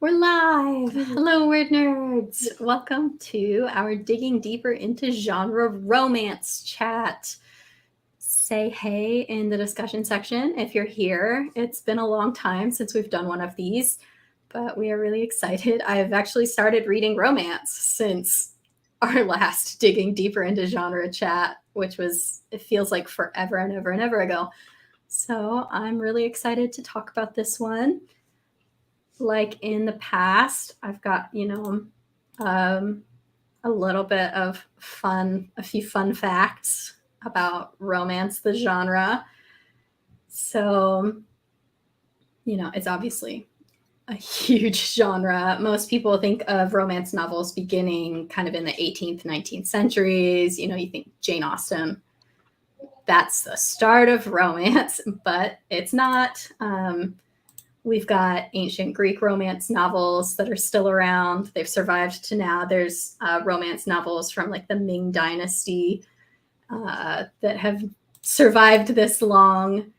We're live. Hello, weird nerds. Welcome to our digging deeper into genre romance chat. Say hey in the discussion section if you're here. It's been a long time since we've done one of these, but we are really excited. I've actually started reading romance since our last digging deeper into genre chat, which was, it feels like forever and ever and ever ago. So I'm really excited to talk about this one. Like in the past, I've got, a little bit of a few fun facts about romance, the genre. So, it's obviously a huge genre. Most people think of romance novels beginning kind of in the 18th, 19th centuries. You think Jane Austen. That's the start of romance, but it's not. We've got ancient Greek romance novels that are still around. They've survived to now. There's romance novels from like the Ming Dynasty that have survived this long.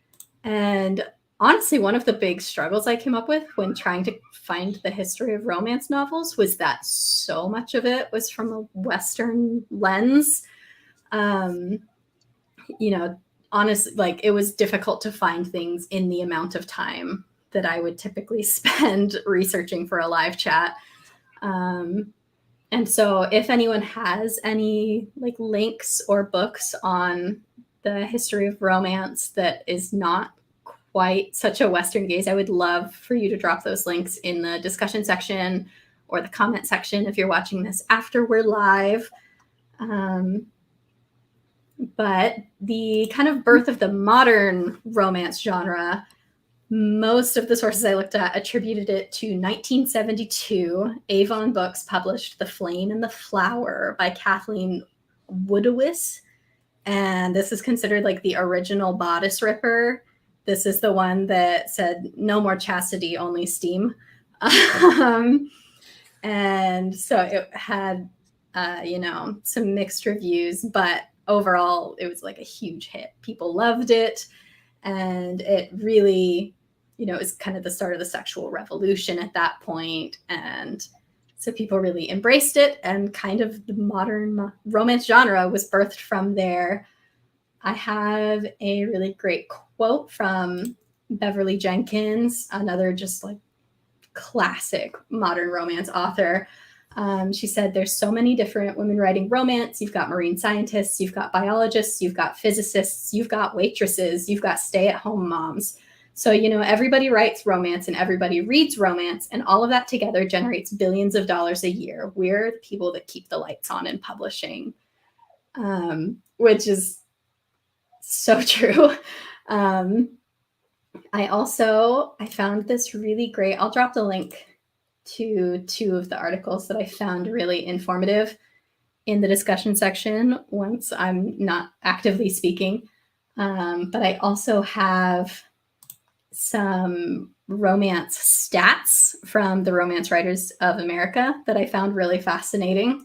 And honestly, one of the big struggles I came up with when trying to find the history of romance novels was that so much of it was from a Western lens. Honestly, like it was difficult to find things in the amount of time that I would typically spend researching for a live chat. And so if anyone has any like links or books on the history of romance that is not quite such a Western gaze, I would love for you to drop those links in the discussion section or the comment section if you're watching this after we're live. But the kind of birth of the modern romance genre, most of the sources I looked at attributed it to 1972. Avon Books published The Flame and the Flower by Kathleen Woodiwiss. And this is considered like the original bodice ripper. This is the one that said, no more chastity, only steam. And so it had, some mixed reviews, but overall it was like a huge hit. People loved it. And it really, it was kind of the start of the sexual revolution at that point. And so people really embraced it, and kind of the modern romance genre was birthed from there. I have a really great quote from Beverly Jenkins, another just like classic modern romance author. She said, there's so many different women writing romance. You've got marine scientists, you've got biologists, you've got physicists, you've got waitresses, you've got stay-at-home moms. So, everybody writes romance and everybody reads romance, and all of that together generates billions of dollars a year. We're the people that keep the lights on in publishing, which is so true. I found this really great, I'll drop the link to two of the articles that I found really informative in the discussion section once I'm not actively speaking. But I also have some romance stats from the Romance Writers of America that I found really fascinating.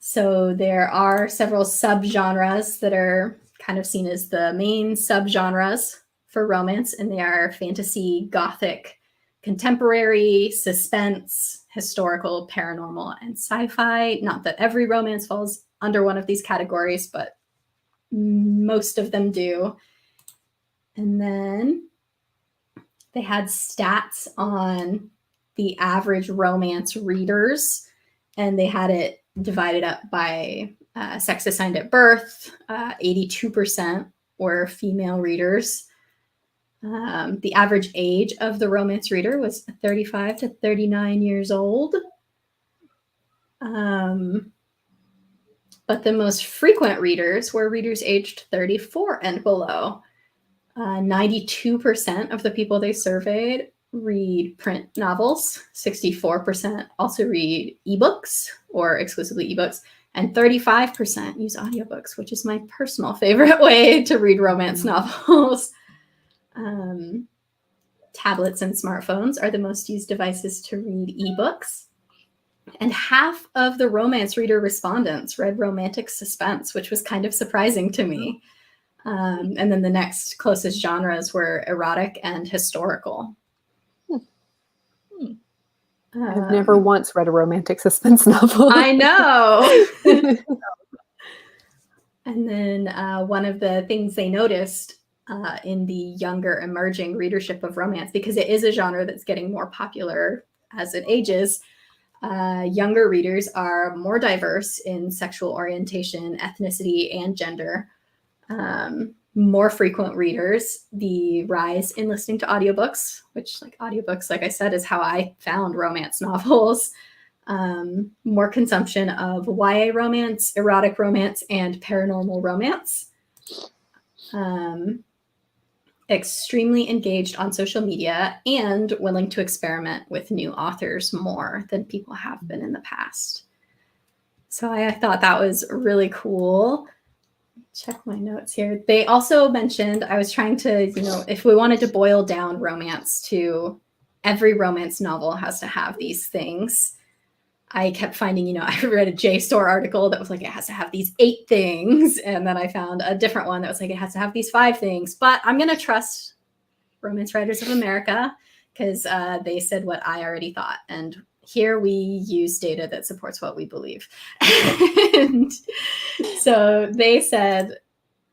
So there are several subgenres that are kind of seen as the main subgenres for romance, and they are fantasy, gothic, contemporary, suspense, historical, paranormal, and sci-fi. Not that every romance falls under one of these categories, but most of them do. And then they had stats on the average romance readers, and they had it divided up by sex assigned at birth. 82% were female readers. The average age of the romance reader was 35 to 39 years old. But the most frequent readers were readers aged 34 and below. 92% of the people they surveyed read print novels. 64% also read ebooks or exclusively ebooks. And 35% use audiobooks, which is my personal favorite way to read romance novels. Tablets and smartphones are the most used devices to read ebooks. And half of the romance reader respondents read romantic suspense, which was kind of surprising to me. And then the next closest genres were erotic and historical. I've never once read a romantic suspense novel. I know. And then one of the things they noticed in the younger emerging readership of romance, because it is a genre that's getting more popular as it ages, younger readers are more diverse in sexual orientation, ethnicity, and gender. More frequent readers, the rise in listening to audiobooks, which like audiobooks, like I said, is how I found romance novels. More consumption of YA romance, erotic romance, and paranormal romance. Extremely engaged on social media and willing to experiment with new authors more than people have been in the past. So I thought that was really cool. Check my notes here. They also mentioned, I was trying to, if we wanted to boil down romance to every romance novel has to have these things. I kept finding, I read a JSTOR article that was like, it has to have these 8 things. And then I found a different one that was like, it has to have these 5 things. But I'm going to trust Romance Writers of America because they said what I already thought. And here we use data that supports what we believe. And so they said,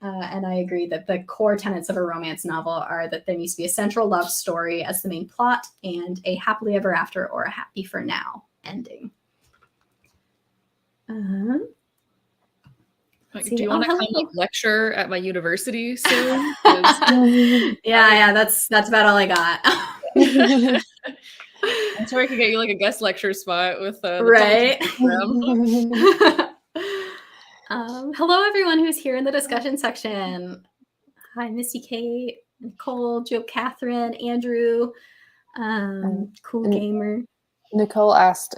and I agree, that the core tenets of a romance novel are that there needs to be a central love story as the main plot and a happily ever after or a happy for now ending. Do you want to come lecture at my university soon? Yeah, that's about all I got. I'm sure I could get you like a guest lecture spot with the right. Hello, everyone who's here in the discussion section. Hi, Missy Kate, Nicole, Joe, Catherine, Andrew, Cool Gamer. Nicole asked,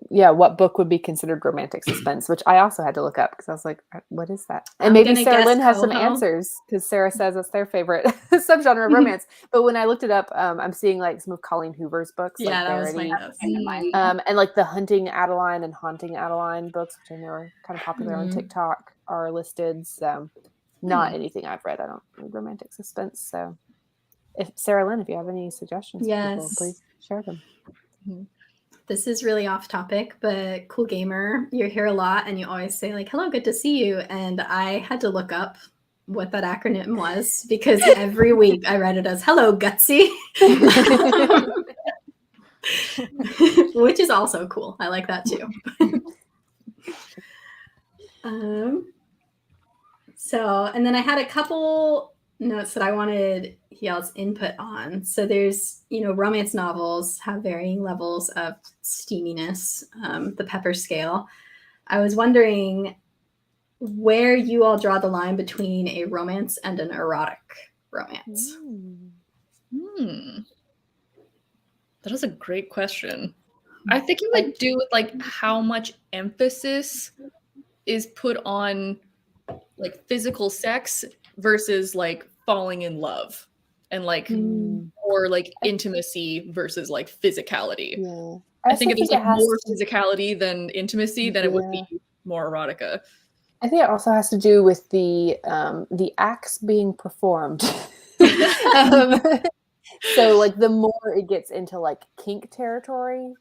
what book would be considered romantic suspense, which I also had to look up because I was like, what is that? And maybe Sarah Lynn has some answers because Sarah says that's their favorite subgenre of romance. But when I looked it up, I'm seeing like some of Colleen Hoover's books. Yeah, like that was my notes. And like the Hunting Adeline and Haunting Adeline books, which I know are kind of popular on TikTok, are listed. So not anything I've read. I don't read romantic suspense. So if Sarah Lynn, if you have any suggestions, people, please share them. This is really off topic, but Cool Gamer, you're here a lot and you always say like, hello, good to see you. And I had to look up what that acronym was because every week I read it as hello, Gutsy. Which is also cool. I like that too. And then I had a couple notes that I wanted y'all's input on. So there's, romance novels have varying levels of steaminess, the pepper scale. I was wondering where you all draw the line between a romance and an erotic romance. That is a great question. I think it would do with like how much emphasis is put on like physical sex versus like falling in love and like or like intimacy versus like physicality. Yeah. I think if there's like more physicality than intimacy, then it would be more erotica. I think it also has to do with the acts being performed. So like the more it gets into like kink territory,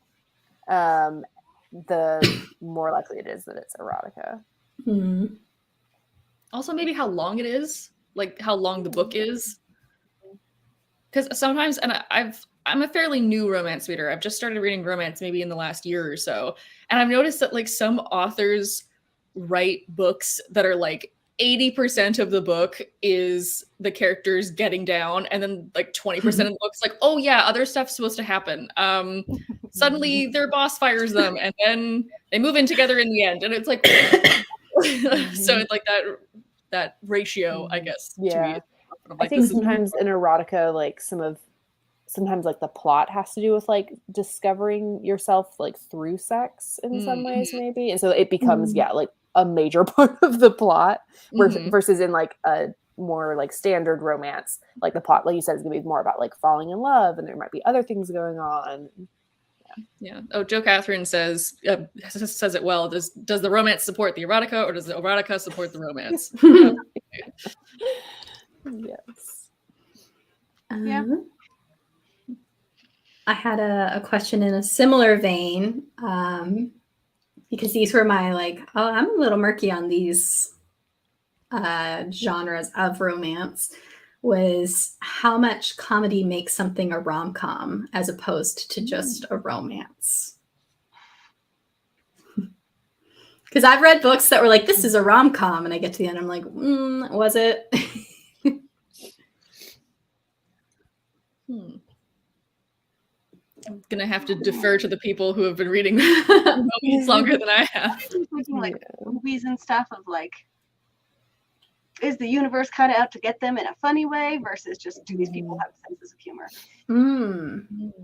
the more likely it is that it's erotica. Also maybe how long it is, like how long the book is. Because sometimes, and I'm a fairly new romance reader. I've just started reading romance maybe in the last year or so. And I've noticed that like some authors write books that are like 80% of the book is the characters getting down. And then like 20% of the book's like, oh yeah, other stuff's supposed to happen. Suddenly their boss fires them and then they move in together in the end. And it's like, so it's like that ratio, I guess. Yeah. I think sometimes in erotica, like sometimes like the plot has to do with like discovering yourself like through sex in some ways maybe. And so it becomes, like a major part of the plot versus in like a more like standard romance, like the plot, like you said, is gonna be more about like falling in love and there might be other things going on. Yeah. Oh, Joe Catherine says it well. Does the romance support the erotica or does the erotica support the romance? Yes. Yeah. I had a question in a similar vein, because these were my I'm a little murky on these genres of romance, was how much comedy makes something a rom-com as opposed to just a romance. Because I've read books that were like, this is a rom-com, and I get to the end, I'm like, was it? I'm gonna have to defer to the people who have been reading movies longer than I have. Thinking like movies and stuff of like, is the universe kind of out to get them in a funny way versus just do these people have senses of humor?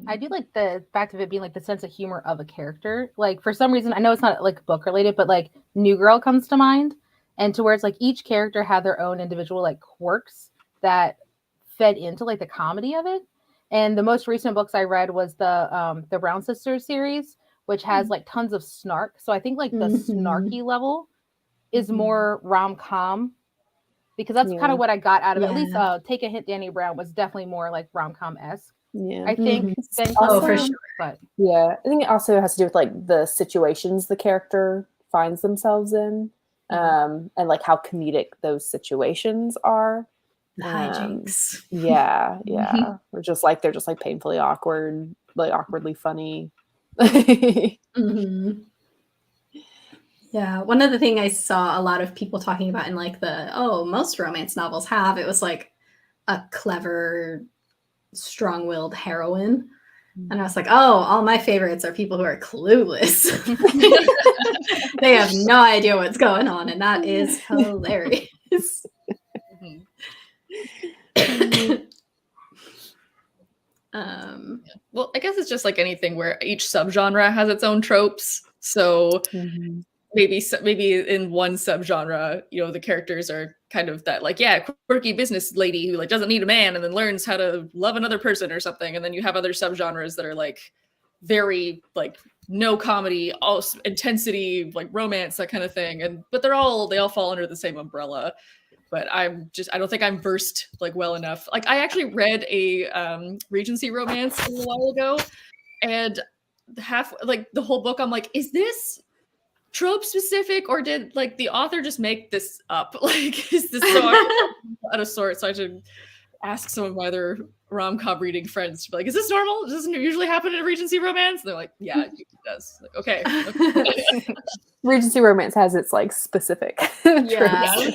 I do like the fact of it being like the sense of humor of a character. Like for some reason, I know it's not like book related, but like New Girl comes to mind, and to where it's like each character had their own individual like quirks that fed into like the comedy of it. And the most recent books I read was the Brown Sisters series, which has like tons of snark. So I think like the snarky level is more rom-com, because that's kind of what I got out of it. At least Take a Hint, Danny Brown was definitely more like rom-com-esque. Yeah, I think. For sure. But yeah, I think it also has to do with like the situations the character finds themselves in, and like how comedic those situations are. The hijinks. Yeah. Or just like they're just like painfully awkward, like awkwardly funny. Yeah, one of the things I saw a lot of people talking about in like most romance novels have, it was like a clever, strong-willed heroine. And I was like, all my favorites are people who are clueless. They have no idea what's going on, and that is hilarious. Well, I guess it's just like anything where each subgenre has its own tropes. So maybe in one subgenre, the characters are kind of that like, quirky business lady who like doesn't need a man and then learns how to love another person or something. And then you have other subgenres that are like very like no comedy, all intensity, like romance, that kind of thing. But they all fall under the same umbrella. But I don't think I'm versed like well enough. Like I actually read a Regency romance a while ago, and the whole book, I'm like, is this trope specific, or did like the author just make this up? Like, is this so out of sorts? So I should ask some of my other rom-com reading friends to be like, is this normal? Does this usually happen in a Regency romance? And they're like, yeah, it does. Like, okay. Regency romance has its like specific Yeah.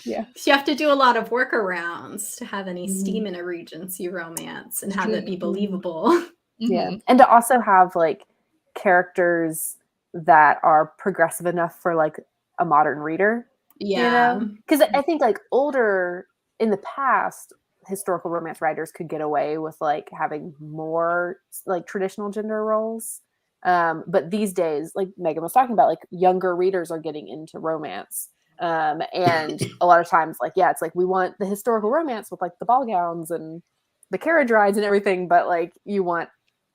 Yeah. So you have to do a lot of workarounds to have any steam in a Regency romance and have it be believable. Yeah. And to also have like characters that are progressive enough for like a modern reader. Yeah. Because I think like older in the past, historical romance writers could get away with like having more like traditional gender roles. But these days, like Megan was talking about, like younger readers are getting into romance. And a lot of times, like, it's like we want the historical romance with like the ball gowns and the carriage rides and everything, but like you want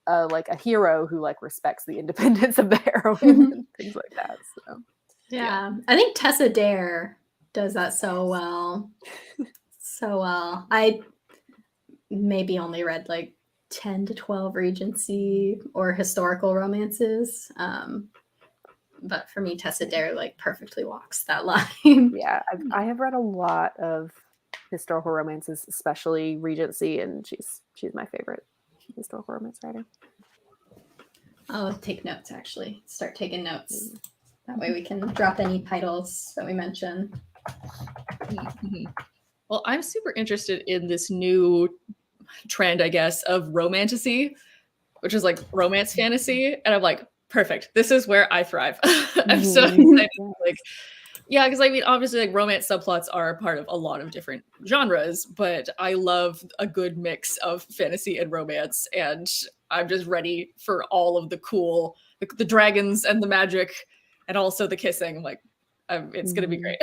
like a hero who like respects the independence of the heroine and things like that. So yeah. I think Tessa Dare does that so well. I maybe only read like 10 to 12 Regency or historical romances. But for me, Tessa Dare like perfectly walks that line. Yeah, I have read a lot of historical romances, especially Regency, and she's my favorite historical romance writer. I'll take notes, actually. Start taking notes. That way we can drop any titles that we mention. Well, I'm super interested in this new trend, I guess, of romantasy, which is like romance fantasy. And I'm like, perfect. This is where I thrive. I'm so excited. Like, yeah, because I mean, obviously, like romance subplots are a part of a lot of different genres, but I love a good mix of fantasy and romance. And I'm just ready for all of the cool, the dragons and the magic, and also the kissing. I'm like, it's going to be great.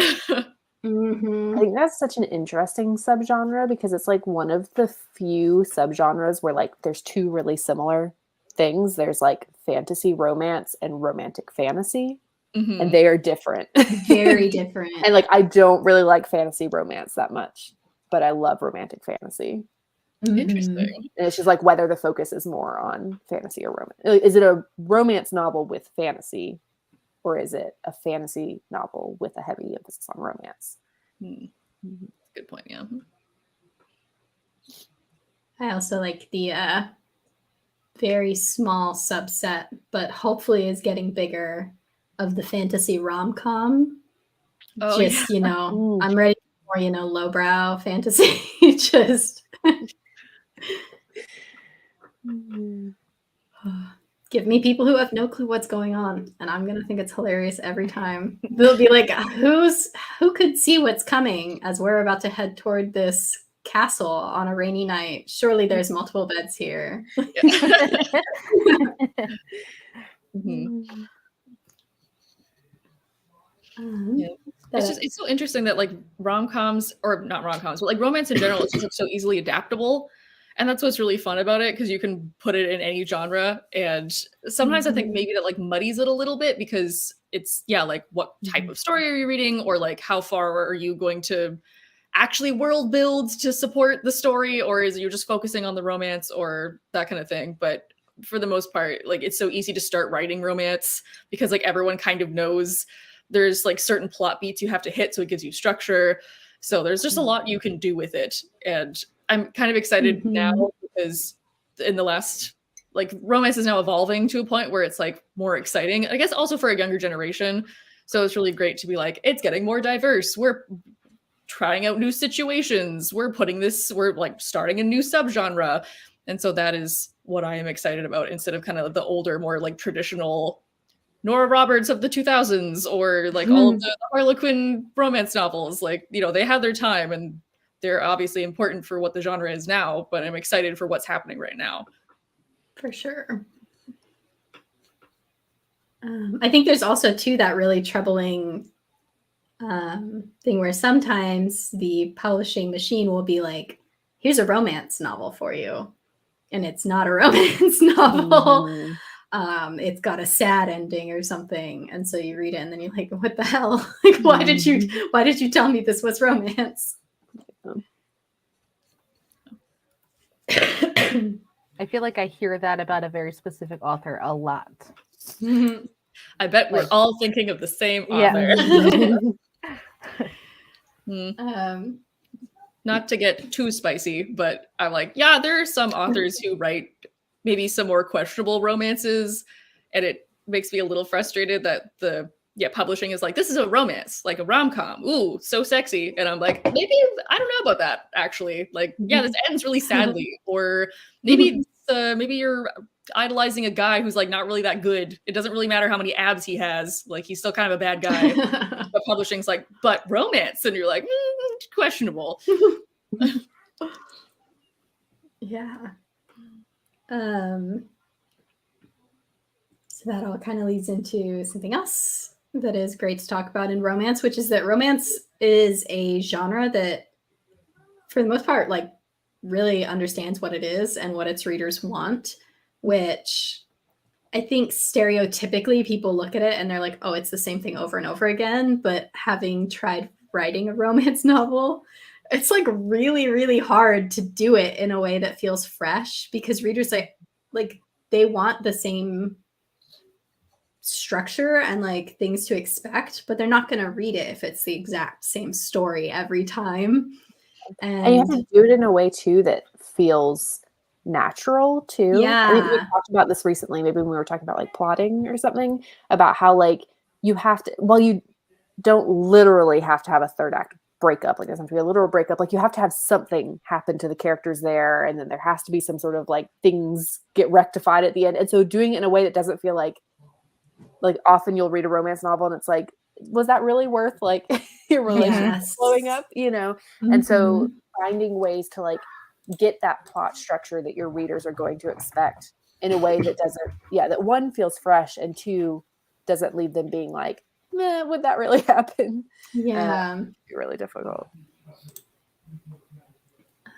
I think that's such an interesting subgenre because it's like one of the few subgenres where like there's two really similar things. There's like fantasy romance and romantic fantasy, and they are different. Very different. And like I don't really like fantasy romance that much, but I love romantic fantasy. Interesting. And it's just like whether the focus is more on fantasy or romance. Is it a romance novel with fantasy, or is it a fantasy novel with a heavy emphasis on romance? Good point. Yeah. I also like the very small subset, but hopefully is getting bigger, of the fantasy rom-com. Oh, Just, yeah. I'm ready for more, lowbrow fantasy. Just give me people who have no clue what's going on, and I'm gonna think it's hilarious every time. They'll be like, who could see what's coming as we're about to head toward this castle on a rainy night? Surely there's multiple beds here. It's so interesting that like rom-coms, or not rom-coms, but like romance in general is just like so easily adaptable. And that's what's really fun about it, because you can put it in any genre. And sometimes I think maybe that like muddies it a little bit, because it's like what type of story are you reading, or like how far are you going to actually world build to support the story, or is you just focusing on the romance or that kind of thing. But for the most part, like it's so easy to start writing romance because like everyone kind of knows there's like certain plot beats you have to hit, so it gives you structure. So there's just a lot you can do with it. And I'm kind of excited now, because in the last, like, romance is now evolving to a point where it's like more exciting, I guess, also for a younger generation. So it's really great to be like, it's getting more diverse. We're trying out new situations. We're like starting a new subgenre. And so that is what I am excited about, instead of kind of the older, more like traditional Nora Roberts of the 2000s, or like all of the Harlequin romance novels. Like, they had their time, and they're obviously important for what the genre is now, but I'm excited for what's happening right now. For sure. I think there's also, too, that really troubling thing where sometimes the publishing machine will be like, here's a romance novel for you. And it's not a romance novel. It's got a sad ending or something. And so you read it and then you're like, what the hell? Like, why did you tell me this was romance? I feel like I hear that about a very specific author a lot. I bet we're all thinking of the same author. Not to get too spicy, but I'm like, there are some authors who write maybe some more questionable romances, and it makes me a little frustrated that the publishing is like, this is a romance, like a rom-com, ooh, so sexy. And I'm like, maybe I don't know about that, actually. Like, this ends really sadly. Or maybe you're idolizing a guy who's like not really that good. It doesn't really matter how many abs he has, like he's still kind of a bad guy. But publishing's like, but romance, and you're like, questionable. So that all kind of leads into something else that is great to talk about in romance, which is that romance is a genre that, for the most part, like really understands what it is and what its readers want, which I think stereotypically people look at it and they're like, oh, it's the same thing over and over again. But having tried writing a romance novel, it's like really, really hard to do it in a way that feels fresh, because readers like they want the same structure and like things to expect, but they're not going to read it if it's the exact same story every time. And you have to do it in a way too that feels natural too. I think we talked about this recently, maybe when we were talking about like plotting or something, about how like you have to, well, you don't literally have to have a third act breakup, like there's have to be a literal breakup, like you have to have something happen to the characters there, and then there has to be some sort of like things get rectified at the end. And so doing it in a way that doesn't feel like often you'll read a romance novel and it's like, was that really worth like your relationship blowing up, And so finding ways to like get that plot structure that your readers are going to expect in a way that doesn't, that one feels fresh, and two doesn't leave them being like, meh, would that really happen? It'd be really difficult.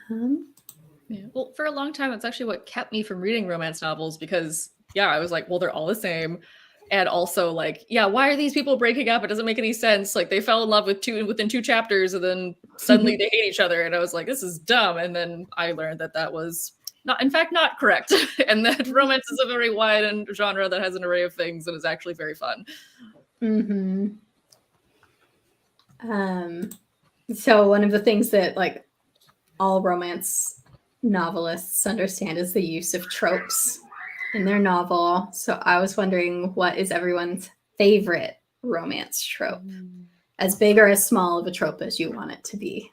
Well, for a long time, it's actually what kept me from reading romance novels, because I was like, well, they're all the same. And also like, yeah, why are these people breaking up? It doesn't make any sense. Like they fell in love within 2 chapters and then suddenly they hate each other. And I was like, this is dumb. And then I learned that was not, in fact, not correct. And that romance is a very wide and genre that has an array of things and is actually very fun. Mm-hmm. So one of the things that like all romance novelists understand is the use of tropes in their novel. So I was wondering, what is everyone's favorite romance trope? As big or as small of a trope as you want it to be.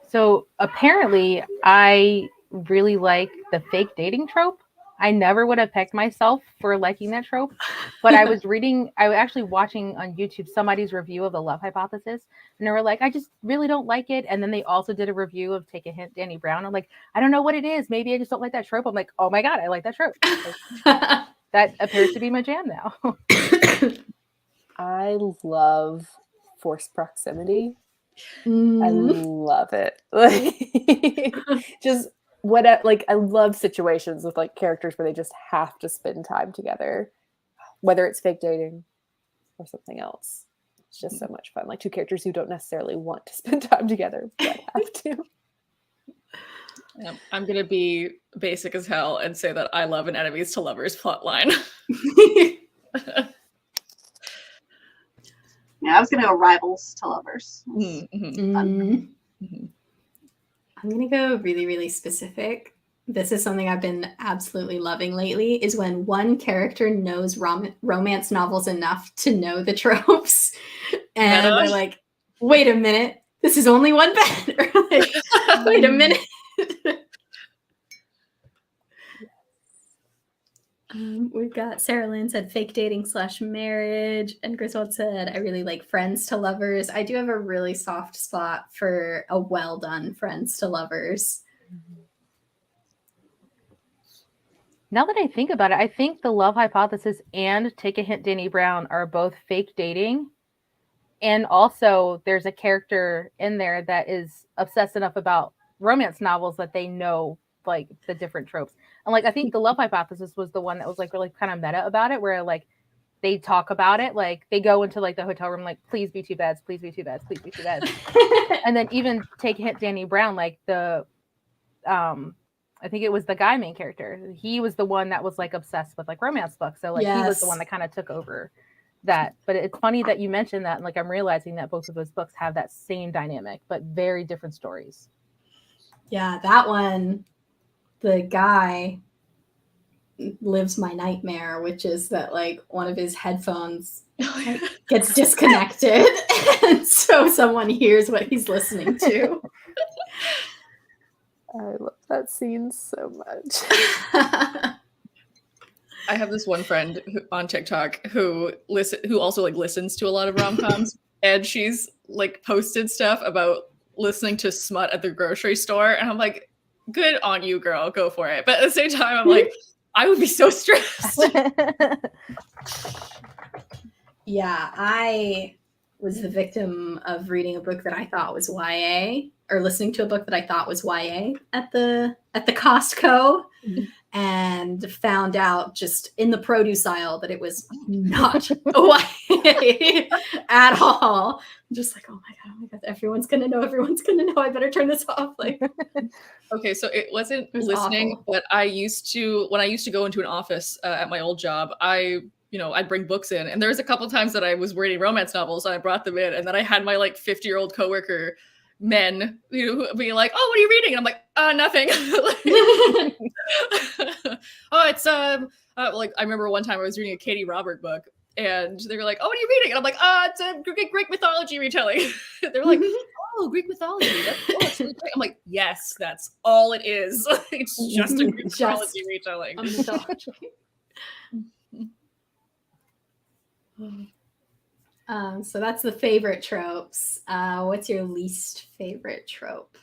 So apparently I really like the fake dating trope. I never would have picked myself for liking that trope, but I was actually watching on YouTube somebody's review of The Love Hypothesis, and they were like, I just really don't like it. And then they also did a review of Take a Hint, Danny Brown. I'm like, I don't know what it is. Maybe I just don't like that trope. I'm like, oh my God, I like that trope. Like, that appears to be my jam now. I love forced proximity. I love it. Like, just like I love situations with like characters where they just have to spend time together, whether it's fake dating or something else. It's just so much fun. Like two characters who don't necessarily want to spend time together but have to. I'm gonna be basic as hell and say that I love an enemies to lovers plotline. Yeah, I was gonna go rivals to lovers. Mm-hmm. I'm gonna go really, really specific. This is something I've been absolutely loving lately, is when one character knows romance novels enough to know the tropes. And they're like, wait a minute, this is only one bed. Or like, wait a minute. We've got Sarah Lynn said fake dating / marriage, and Griswold said I really like friends to lovers. I do have a really soft spot for a well done friends to lovers. Now that I think about it, I think The Love Hypothesis and Take a Hint, Danny Brown are both fake dating. And also there's a character in there that is obsessed enough about romance novels that they know like the different tropes. And like I think The Love Hypothesis was the one that was like really kind of meta about it, where like they talk about it, like they go into like the hotel room, like please be 2 beds, please be 2 beds, please be 2 beds. And then even Take a Hint, Danny Brown, like the I think it was the guy main character. He was the one that was like obsessed with like romance books. So like he was the one that kind of took over that. But it's funny that you mentioned that, and like I'm realizing that both of those books have that same dynamic, but very different stories. Yeah, that one, the guy lives my nightmare, which is that like one of his headphones like, gets disconnected, and so someone hears what he's listening to. I love that scene so much. I have this one friend on TikTok who also like listens to a lot of rom-coms, and she's like posted stuff about listening to smut at the grocery store, and I'm like, good on you, girl, go for it. But at the same time, I'm like, I would be so stressed. Yeah, I was the victim of reading a book that I thought was YA, or listening to a book that I thought was YA at the Costco, and found out just in the produce aisle that it was not YA at all. I'm just like, oh my god, everyone's gonna know, I better turn this off. Like, okay, so it wasn't was listening, awful. but when I used to go into an office at my old job, I'd bring books in, and there was a couple times that I was reading romance novels and I brought them in, and then I had my like 50-year-old coworker men, be like, oh, what are you reading? And I'm like, nothing. Oh, it's like I remember one time I was reading a Katie Robert book, and they were like, oh, what are you reading? And I'm like, it's a Greek mythology retelling. They're like, oh, Greek mythology. That's really great. I'm like, yes, that's all it is. It's just a Greek mythology retelling. So that's the favorite tropes. What's your least favorite trope?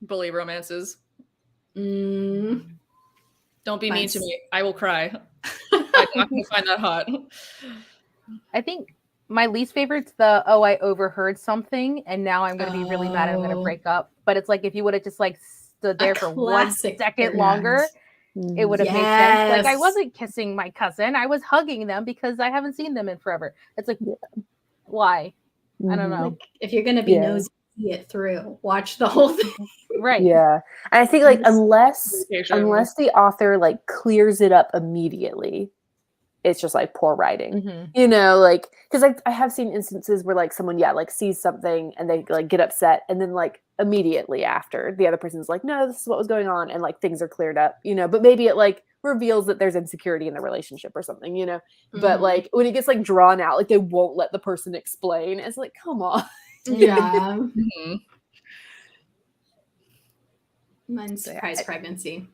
Bully romances. Don't be mean to me. I will cry. I'm not going to find that hot. I think my least favorite's I overheard something and now I'm going to be really mad and I'm going to break up. But it's like if you would have just like stood there for 1 second longer, it would have made sense. Like I Yes. wasn't kissing my cousin, I was hugging them because I haven't seen them in forever. It's like, why? I don't know. Like if you're gonna be Yeah. nosy, see it through. Watch the whole thing. Right. Yeah. And I think like unless Communication. the author like clears it up immediately, it's just like poor writing. Mhm. You know, like because I have seen instances where like someone like sees something and they like get upset and then like immediately after the other person's like, no, this is what was going on, and like things are cleared up, you know, but maybe it like reveals that there's insecurity in the relationship or something, you know. But like when it gets like drawn out, like they won't let the person explain. It's like, come on. Yeah. Mhm. Mine's So, yeah, surprise pregnancy.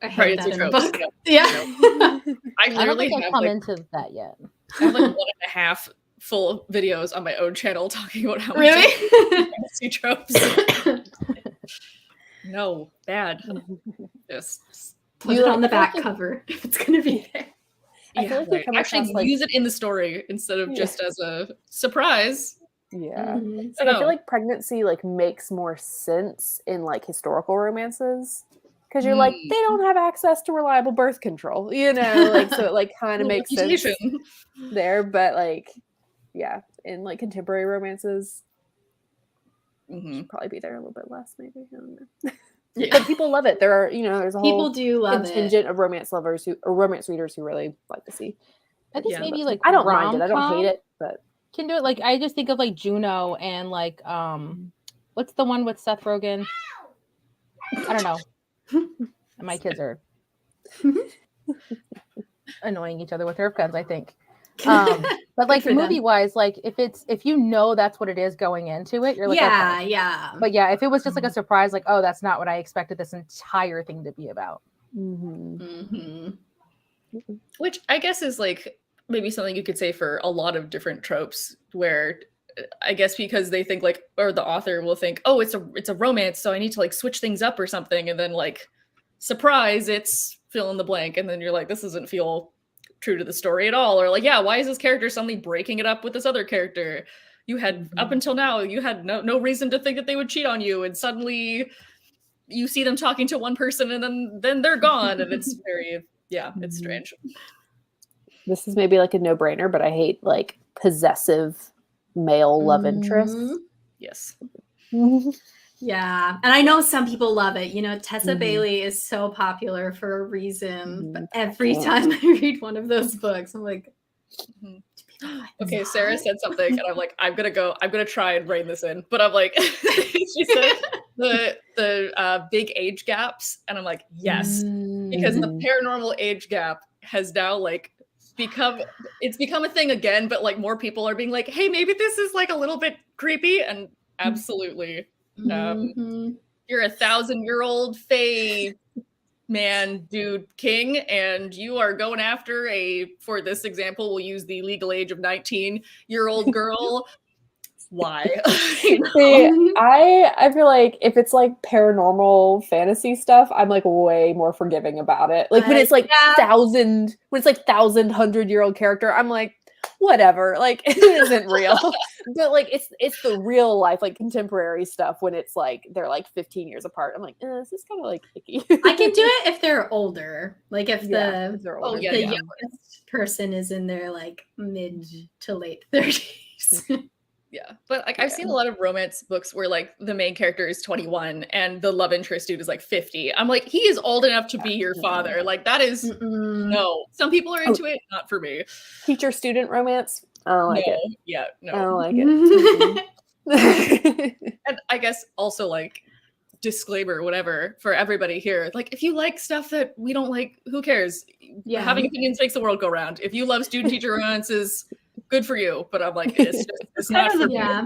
I hate Pregnancy that in the tropes, book. yeah. Yeah. I I don't literally think I've have come like, into that yet. I have like 1.5 full videos on my own channel talking about how much Really? I hate pregnancy tropes. No, bad. Just Put You, it like, on the I feel like back you- cover if it's gonna be there. I feel like you come actually across, like- use it in the story instead of Yeah. just as a surprise. Yeah. Mhm. It's like, I No. feel like pregnancy like makes more sense in like historical romances because you're like they don't have access to reliable birth control, you know, like so it like kind of Little makes sense reputation. there, but like yeah, in like contemporary romances Mhm. should probably be there a little bit less, maybe. I don't know. Yeah. But people love it. There are, you know, there's a People whole do love contingent of romance lovers who or romance readers who really like to see. I think Yeah, maybe But like I don't mind it. I don't rom-com hate it, but can do it. Like I just think of like Juno and like what's the one with Seth Rogen? I don't know. My kids are annoying each other with Nerf guns, I think. But like for them. movie wise, like if you know that's what it is going into it, you're like, yeah, okay. yeah. But yeah, if it was just like a surprise, like, oh, that's not what I expected this entire thing to be about. Mhm. Which I guess is like maybe something you could say for a lot of different tropes where I guess because they think like or the author will think, oh, it's a romance, so I need to like switch things up or something, and then like surprise, it's fill in the blank, and then you're like, this doesn't feel true to the story at all, or like, yeah, why is this character suddenly breaking it up with this other character? You had up until now, you had no reason to think that they would cheat on you, and suddenly you see them talking to one person, and then they're gone, and it's very it's strange. this is maybe like a no-brainer, but I hate like possessive male love interests. Yes. Yeah. And I know some people love it. You know, Tessa Mhm. Bailey is so popular for a reason. But Mhm. every Yeah. time I read one of those books, I'm like, Mhm. do people find Okay, this Sarah hot? said something, and I'm like, I'm gonna try and rein this in, but I'm like, she said the big age gaps, and I'm like, yes, because the Mhm. paranormal age gap has now like become a thing again, but like more people are being like, hey, maybe this is like a little bit creepy, and absolutely, Mhm. you're 1,000-year-old fae man, dude, king, and you are going after for this example, we'll use the legal age of 19-year-old girl. Why? You know? See, I feel like if it's like paranormal fantasy stuff, I'm like way more forgiving about it. Like when it's like Yeah. 1,100-year-old character, I'm like, whatever. Like it isn't real. But like it's the real life, like contemporary stuff when it's like they're like 15 years apart. I'm like, this is kind of like icky. I can do it if they're older. Like if If the they're Oh, older. yeah, the yeah. youngest person is in their like mid to late 30s. Yeah, but like I've seen a lot of romance books where like the main character is 21 and the love interest dude is like 50. I'm like, he is old enough to be your father. Like that is no. Some people are into it, not for me. Teacher student romance. I don't like it. Yeah, I no. don't like it. And I guess also like disclaimer, whatever, for everybody here. Like if you like stuff that we don't like, who cares? Yeah. Having opinions makes the world go round. If you love student teacher romances, good for you. But I'm like, it's not for me. Yeah.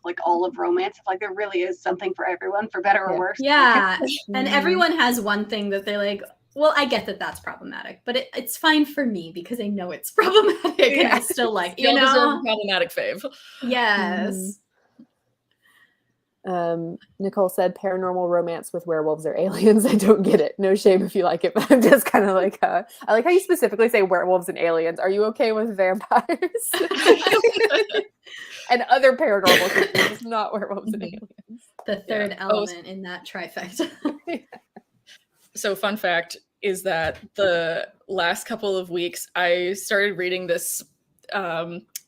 Like all of romance, like there really is something for everyone, for better or worse. Yeah. And Mhm. everyone has one thing that they're like, well, I get that that's problematic, but it's fine for me because I know it's problematic and I still like, you Y'all deserve know? a problematic fave. Yes. Nicole said paranormal romance with werewolves or aliens. I don't get it. No shame if you like it, but I'm just kind of like, I like how you specifically say werewolves and aliens. Are you okay with vampires and other paranormal creatures, not werewolves and aliens? The third element in that trifecta. So fun fact, is that the last couple of weeks I started reading this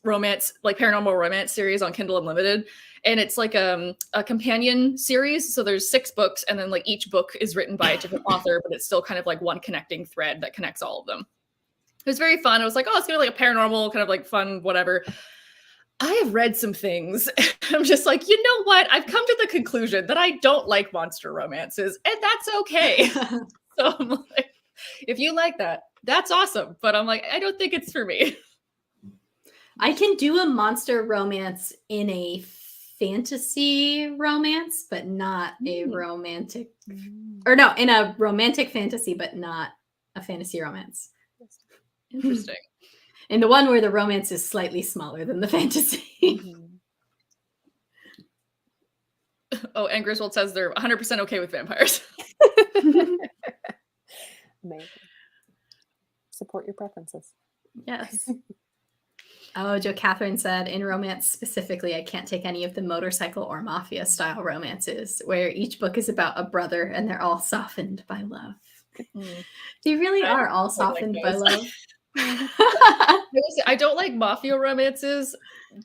romance, like paranormal romance series on Kindle Unlimited. And it's like a companion series. So there's 6 books, and then like each book is written by a different author, but it's still kind of like one connecting thread that connects all of them. It was very fun. I was like, oh, it's gonna be like a paranormal kind of like fun, whatever. I have read some things. I'm just like, you know what? I've come to the conclusion that I don't like monster romances, and that's okay. So I'm like, if you like that, that's awesome. But I'm like, I don't think it's for me. I can do a monster romance in a fantasy romance, but not a romantic, or no, in a romantic fantasy, but not a fantasy romance. Interesting. And the one where the romance is slightly smaller than the fantasy. Oh, and Griswold says they're 100% okay with vampires. Amazing. Support your preferences. Yes. Oh, Joe Catherine said, in romance specifically, I can't take any of the motorcycle or mafia style romances where each book is about a brother and they're all softened by love. They really are all softened by love. I don't like mafia romances,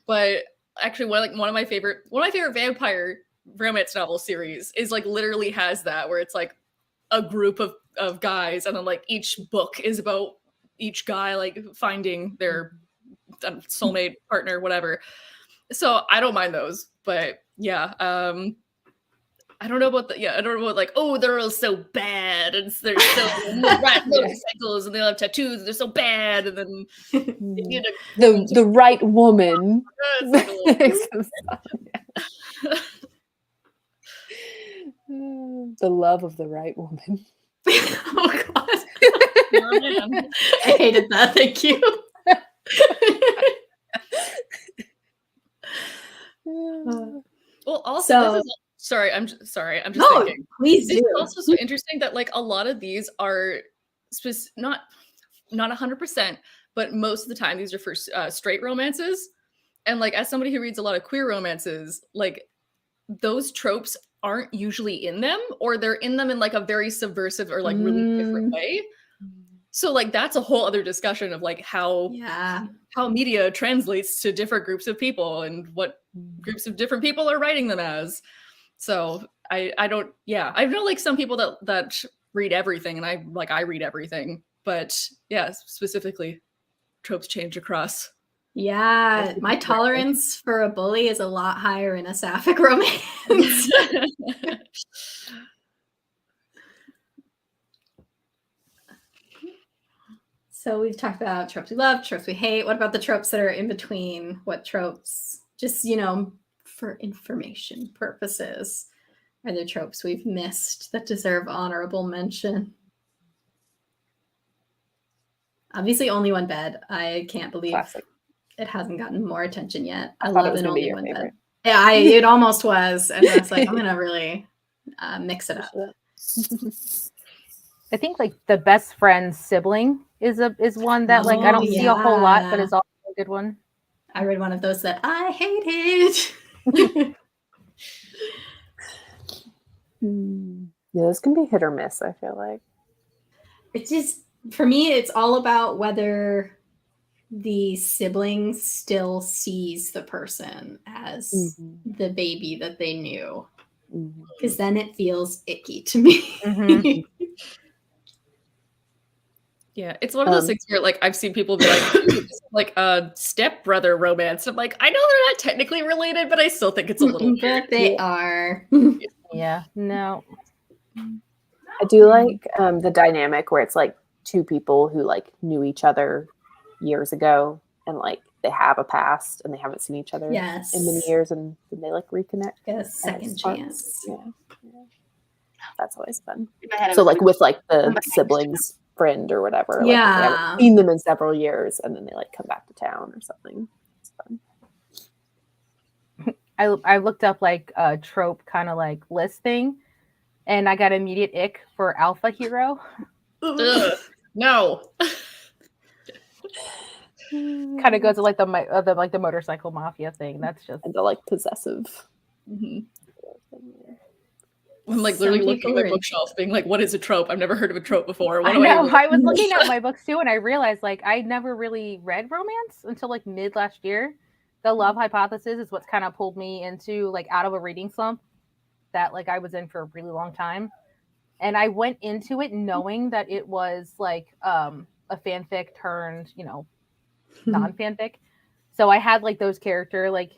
but actually one of my favorite vampire romance novel series is like literally has that, where it's like a group of guys, and then like each book is about each guy like finding their soulmate partner, whatever. So I don't mind those, but yeah, I don't know about like, oh, they're all so bad, and they're so ride motorcycles, and they all have tattoos, and they're so bad, and then the right woman. The love of the right woman. Oh God. Oh, man. I hated that. Thank you. Well, also, I'm just thinking. Please do. It's also so interesting that like a lot of these are not 100%, but most of the time these are for straight romances. And like as somebody who reads a lot of queer romances, like those tropes aren't usually in them, or they're in them in like a very subversive or like really different way. So like that's a whole other discussion of like how media translates to different groups of people and what groups of different people are writing them as. So I know like some people that read everything, and I read everything, but yeah, specifically tropes change across. Yeah, my tolerance for a bully is a lot higher in a sapphic romance. So we've talked about tropes we love, tropes we hate. What about the tropes that are in between? What tropes, just, for information purposes, are there tropes we've missed that deserve honorable mention? Obviously, Only One Bed. I can't believe it hasn't gotten more attention yet. I love an Only One Bed. Yeah, it almost was. And I was like, I'm going to really mix it up. I think like the best friend sibling is one that like I don't see a whole lot, but it's also a good one. I read one of those that I hated. Yeah, this can be hit or miss, I feel like. It's just, for me, it's all about whether the sibling still sees the person as the baby that they knew. Because then it feels icky to me. Yeah, it's one of those things where like I've seen people be like a stepbrother romance. I'm like, I know they're not technically related, but I still think it's a little weird. They are. Yeah, no. I do like the dynamic where it's like two people who like knew each other years ago, and like they have a past and they haven't seen each other in many years, and then they like reconnect. A second chance. Yeah. That's always fun. So like with like the siblings friend or whatever, like they haven't seen them in several years, and then they like come back to town or something. It's fun. I looked up like a trope kind of like list thing, and I got immediate ick for alpha hero. No. Kind of goes to like the motorcycle mafia thing. That's just and the like possessive. I'm like Some literally looking people at my are into bookshelf, being like, "What is a trope? I've never heard of a trope before. What I do I know. even?" I was looking at my books too, and I realized like I never really read romance until like mid last year. The Love Hypothesis is what's kind of pulled me into like out of a reading slump that like I was in for a really long time. And I went into it knowing that it was like a fanfic turned, non-fanfic. So I had like those character like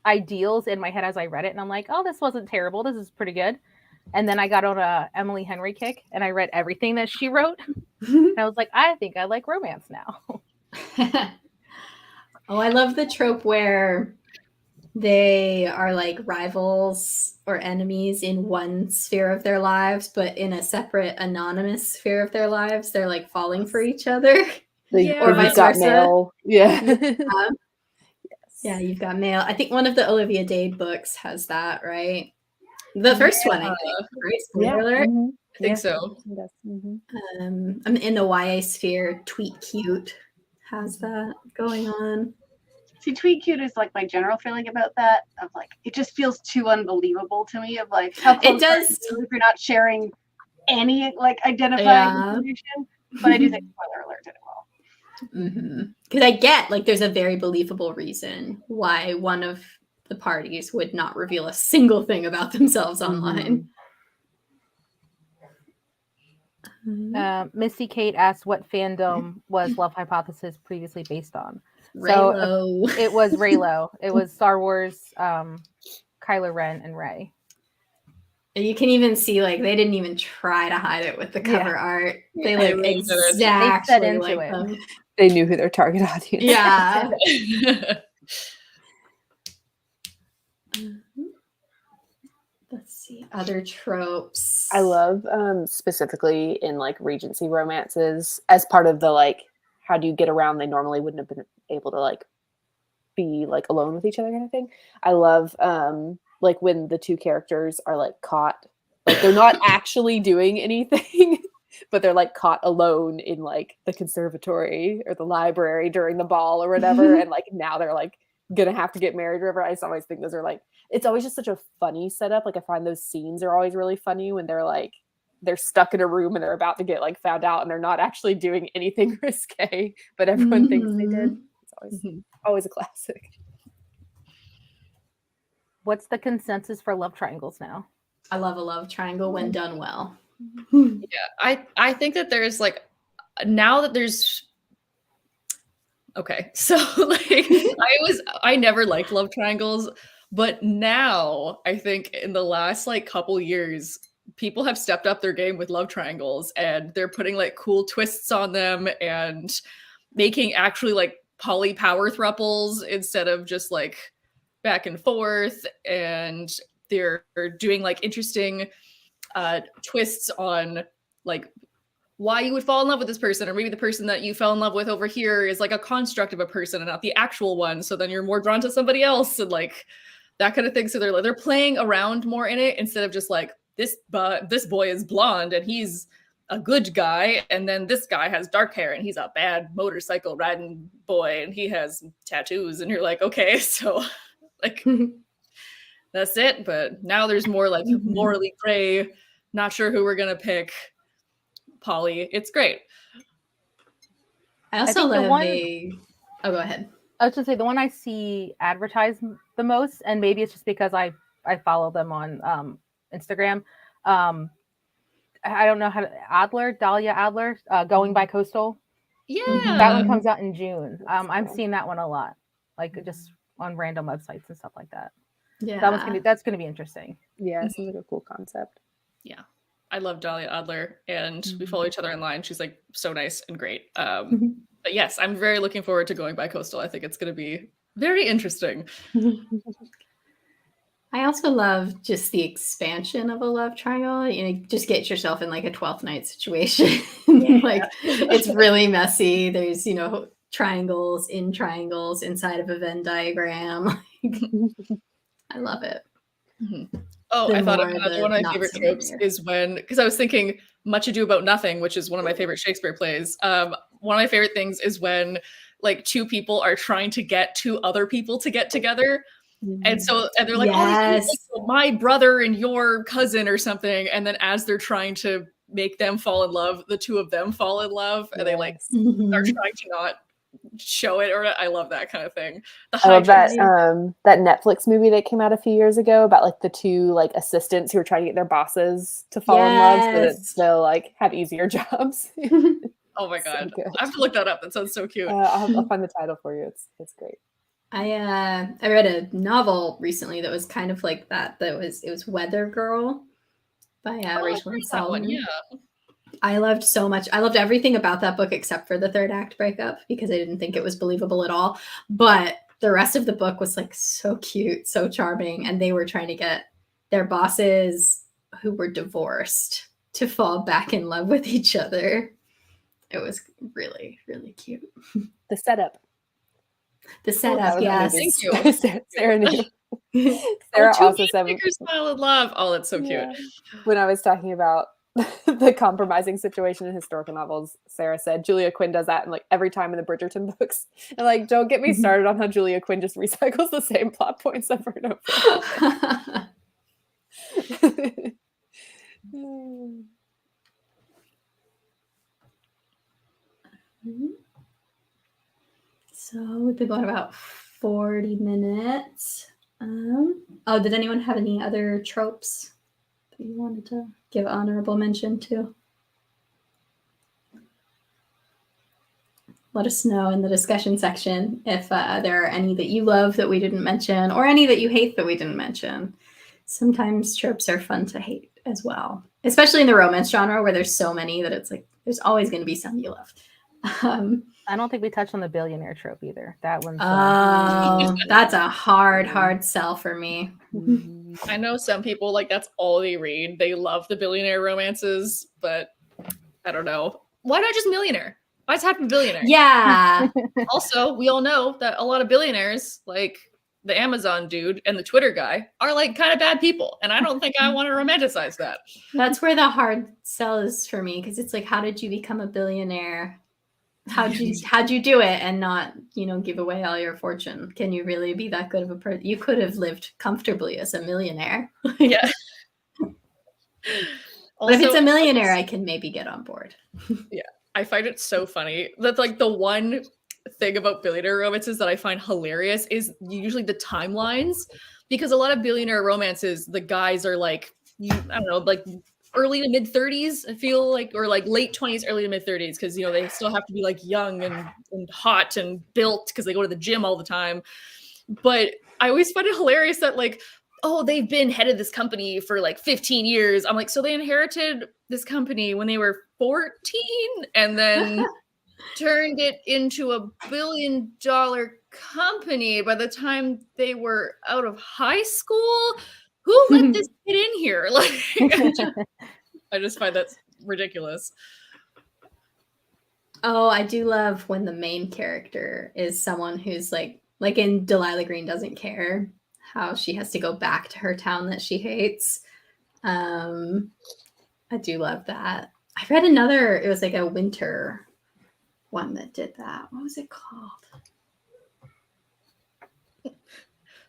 ideals in my head as I read it, and I'm like, oh, this wasn't terrible. This is pretty good. And then I got on a Emily Henry kick, and I read everything that she wrote. And I was like, I think I like romance now. Oh, I love the trope where they are like rivals or enemies in one sphere of their lives, but in a separate anonymous sphere of their lives, they're like falling for each other. Or vice got versa. mail. Yeah. Yeah, you've got mail. I think one of the Olivia Dade books has that, right? The first one, I think. Right? Spoiler alert. I think so. I'm in the YA sphere. Tweet Cute has that going on. See, Tweet Cute is like my general feeling about that. Of like, it just feels too unbelievable to me. Of like, how close It does. are you if you're not sharing any like identifying information. But I do think spoiler alert did it well. Because I get like there's a very believable reason why one of the parties would not reveal a single thing about themselves online. Missy Kate asked what fandom was Love Hypothesis previously based on. Reylo. So it was Reylo. It was Star Wars, Kylo Ren, and Rey. You can even see like they didn't even try to hide it with the cover art. They like exactly like them. They knew who their target audience. Yeah. Let's see other tropes. I love specifically in like Regency romances as part of the like how do you get around they normally wouldn't have been able to like be like alone with each other kind of thing. I love like when the two characters are like caught, like they're not actually doing anything, but they're like caught alone in like the conservatory or the library during the ball or whatever. And like now they're like gonna have to get married or whatever. I just always think those are like, it's always just such a funny setup. Like I find those scenes are always really funny when they're like, they're stuck in a room and they're about to get like found out and they're not actually doing anything risque, but everyone thinks they did. It's always a classic. What's the consensus for love triangles now? I love a love triangle when done well. Yeah, I think that there's like now that there's okay, so like I never liked love triangles, but now I think in the last like couple years people have stepped up their game with love triangles and they're putting like cool twists on them and making actually like poly power thruples instead of just like back and forth, and they're doing like interesting twists on like why you would fall in love with this person, or maybe the person that you fell in love with over here is like a construct of a person and not the actual one, so then you're more drawn to somebody else and like that kind of thing. So they're playing around more in it instead of just like this boy is blonde and he's a good guy, and then this guy has dark hair and he's a bad motorcycle riding boy and he has tattoos, and you're like, okay, so like that's it. But now there's more like morally gray, not sure who we're gonna pick poly. It's great. I also love oh, go ahead. I was gonna say the one I see advertised the most, and maybe it's just because I follow them on Instagram. I don't know how to Dahlia Adler, Going by Coastal. Yeah, that one comes out in June. I'm seeing that one a lot, like just on random websites and stuff like that. Yeah, that's gonna be interesting. Yeah, it seems like a cool concept. Yeah, I love Dahlia Adler, and we follow each other online. She's like so nice and great. But yes, I'm very looking forward to Going by Coastal. I think it's going to be very interesting. I also love just the expansion of a love triangle. You know, just get yourself in like a 12th night situation. Like it's really messy. There's, you know, triangles inside of a Venn diagram. I love it. Oh, I thought another one of my favorite tropes is when, because I was thinking Much Ado About Nothing, which is one of my favorite Shakespeare plays. One of my favorite things is when like two people are trying to get two other people to get together. And they're like, Yes. oh, my brother and your cousin or something. And then as they're trying to make them fall in love, the two of them fall in love, and they like are trying to not show it. Or I love that kind of thing. I love that that Netflix movie that came out a few years ago about like the two like assistants who were trying to get their bosses to fall in love so that they'll like have easier jobs. Oh my god, I have to look that up. That sounds so cute. I'll find the title for you. It's great. I read a novel recently that was kind of like that. It was Weather Girl by Rachel and Solomon. Yeah. I loved so much. I loved everything about that book except for the third act breakup because I didn't think it was believable at all. But the rest of the book was like so cute, so charming, and they were trying to get their bosses who were divorced to fall back in love with each other. It was really, really cute. The setup. Yes. Thank you. Sarah knew. Sarah also said smile in love. Oh, that's so cute. When I was talking about the compromising situation in historical novels, Sarah said Julia Quinn does that in like every time in the Bridgerton books. And like, don't get me started on how Julia Quinn just recycles the same plot points over and over. So we've been going about 40 minutes. Did anyone have any other tropes that you wanted to give honorable mention to? Let us know in the discussion section if there are any that you love that we didn't mention or any that you hate that we didn't mention. Sometimes tropes are fun to hate as well, especially in the romance genre where there's so many that it's like there's always going to be some you love. I don't think we touched on the billionaire trope either. That one's that's a hard sell for me. I know some people like that's all they read. They love the billionaire romances, but I don't know. Why not just millionaire? Why is happy billionaire? Yeah. Also, we all know that a lot of billionaires, like the Amazon dude and the Twitter guy, are like kind of bad people, and I don't think I want to romanticize that. That's where the hard sell is for me, because it's like, how did you become a billionaire? How'd you do it and not, give away all your fortune? Can you really be that good of a person? You could have lived comfortably as a millionaire. Yeah. But if it's a millionaire, I can maybe get on board. Yeah. I find it so funny that like the one thing about billionaire romances that I find hilarious is usually the timelines, because a lot of billionaire romances, the guys are like, I don't know, like early to mid 30s, I feel like, or like late 20s, early to mid 30s, because they still have to be like young and hot and built because they go to the gym all the time. But I always find it hilarious that like, oh, they've been head of this company for like 15 years. I'm like, so they inherited this company when they were 14 and then turned it into $1 billion company by the time they were out of high school. Who let this kid in here? Like, I just find that ridiculous. Oh, I do love when the main character is someone who's like in Delilah Green Doesn't Care, how she has to go back to her town that she hates. I do love that. I read another, it was like a winter one that did that. What was it called?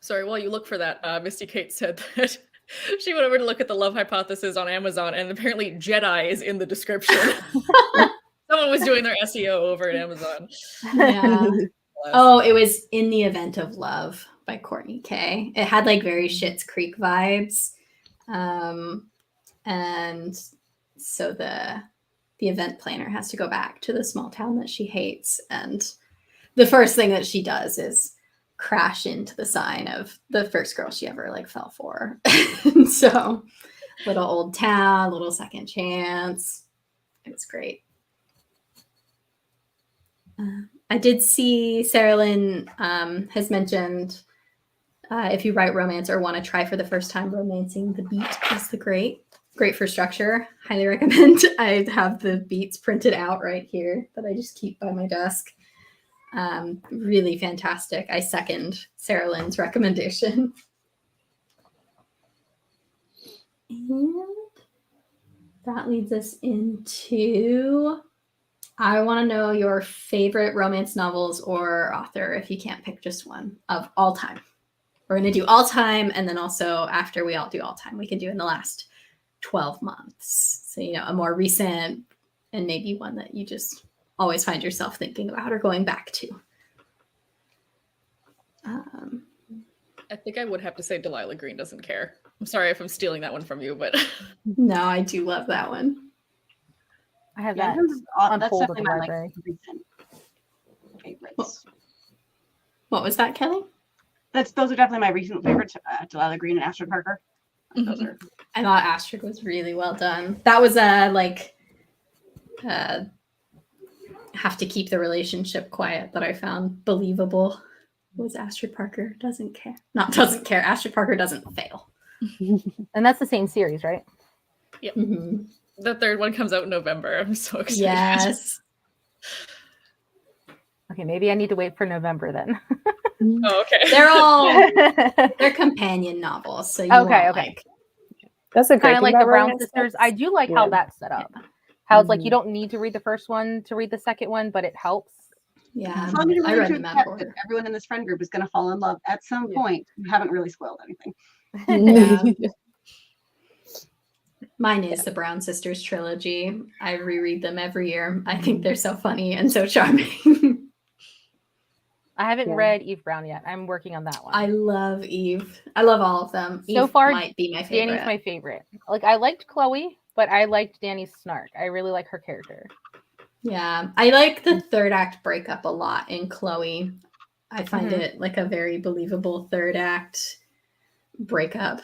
Sorry, while you look for that, Misty Kate said that she went over to look at the Love Hypothesis on Amazon, and apparently Jedi is in the description. Someone was doing their SEO over at Amazon. Yeah. Oh, it was In the Event of Love by Courtney Kay. It had like very Schitt's Creek vibes. And so the event planner has to go back to the small town that she hates. And the first thing that she does is crash into the sign of the first girl she ever like fell for. So little old town, little second chance. It was great. I did see Sarah Lynn has mentioned if you write romance or want to try for the first time, romancing the beat is great for structure. Highly recommend. I have the beats printed out right here that I just keep by my desk. Really fantastic. I second Sarah Lynn's recommendation. And that leads us into, I want to know your favorite romance novels or author, if you can't pick just one, of all time. we're going to do all time. And then also after we all do all time, we can do in the last 12 months. So, you know, a more recent and maybe one that you just always find yourself thinking about or going back to. I think I would have to say Delilah Green Doesn't Care. I'm sorry if I'm stealing that one from you, but no, I do love that one. I have Yeah, that on that's hold at the definitely my library. recent favorites. What was that, Kelly? Those are definitely my recent favorites. Delilah Green and Astrid Parker. Those are. I thought Astrid was really well done. That was have to keep the relationship quiet that I found believable. Was Astrid Parker doesn't care. Not doesn't care. Astrid Parker doesn't fail. And that's the same series, right? Yep. Mm-hmm. The third one comes out in November. I'm so excited. Yes. Okay, maybe I need to wait for November then. Oh, okay. They're companion novels, so you Okay. like, That's a great Kind of thing like the about Brown romance Sisters. books. I do like how that's set up. How it's like you don't need to read the first one to read the second one, but it helps. yeah. As long as you're I willing read to them out of accept that order. everyone in this friend group is going to fall in love at some point. You haven't really spoiled anything. Yeah. Mine is the Brown Sisters trilogy. I reread them every year. I think they're so funny and so charming. I haven't read Eve Brown yet. I'm working on that one. I love Eve. I love all of them. So Eve far, might be my favorite. Danny's my favorite. Like I liked Chloe, but I liked Danny's snark. I really like her character. Yeah, I like the third act breakup a lot in Chloe. I find it like a very believable third act breakup.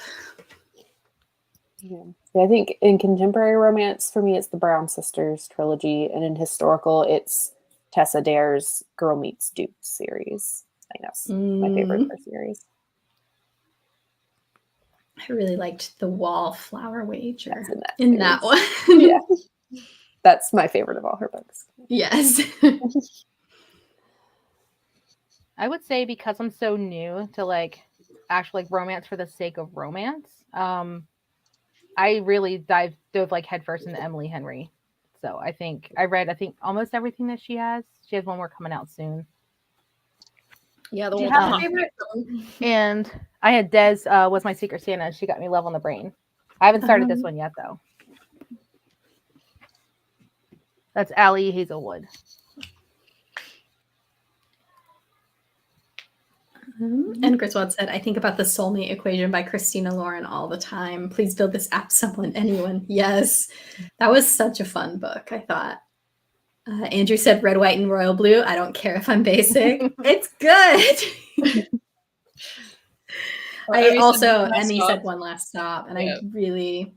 Yeah. I think in contemporary romance, for me, it's the Brown Sisters trilogy, and in historical, it's Tessa Dare's Girl Meets Duke series. I think that's my favorite of her series. I really liked the Wallflower Wager That's in that one. Yeah, that's my favorite of all her books. Yes. I would say because I'm so new to like actual like romance for the sake of romance, I really dove like headfirst into Emily Henry. So I think I read almost everything that she has. She has one more coming out soon. Yeah, Do you have a favorite? And I had Des was my Secret Santa. She got me Love on the Brain. I haven't started this one yet though. That's Allie Hazelwood. And Griswold said, I think about the soulmate equation by Christina Lauren all the time. Please build this app, someone, anyone. Yes. That was such a fun book, I thought. Andrew said red, white, and royal blue. I don't care if I'm basic. It's good. Emmy said One Last Stop. And I really,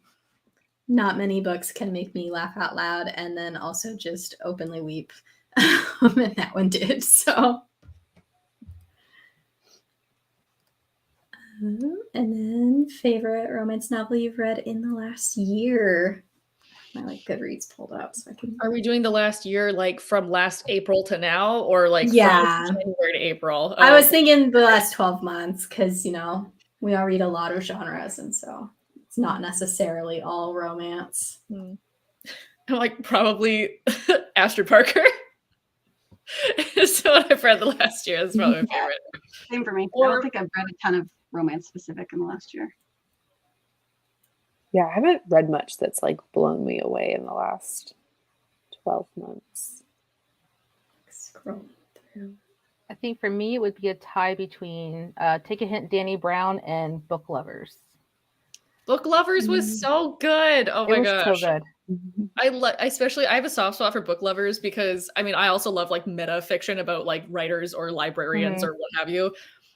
not many books can make me laugh out loud and then also just openly weep. And that one did. So. And then favorite romance novel you've read in the last year. My Goodreads pulled up so I can. Are we doing the last year like from last April to now, or like from January to April? I was thinking the last 12 months because we all read a lot of genres, and so it's not necessarily all romance. I'm like probably Astrid Parker. So what I've read the last year. That's probably my favorite. Same for me. I don't think I've read a ton of romance specific in the last year. Yeah, I haven't read much that's like blown me away in the last 12 months. Scroll through. I think for me it would be a tie between Take a Hint, Danny Brown, and Book Lovers. Book Lovers was so good. Oh my gosh. So good. I have a soft spot for Book Lovers because I also love like meta fiction about like writers or librarians or what have you.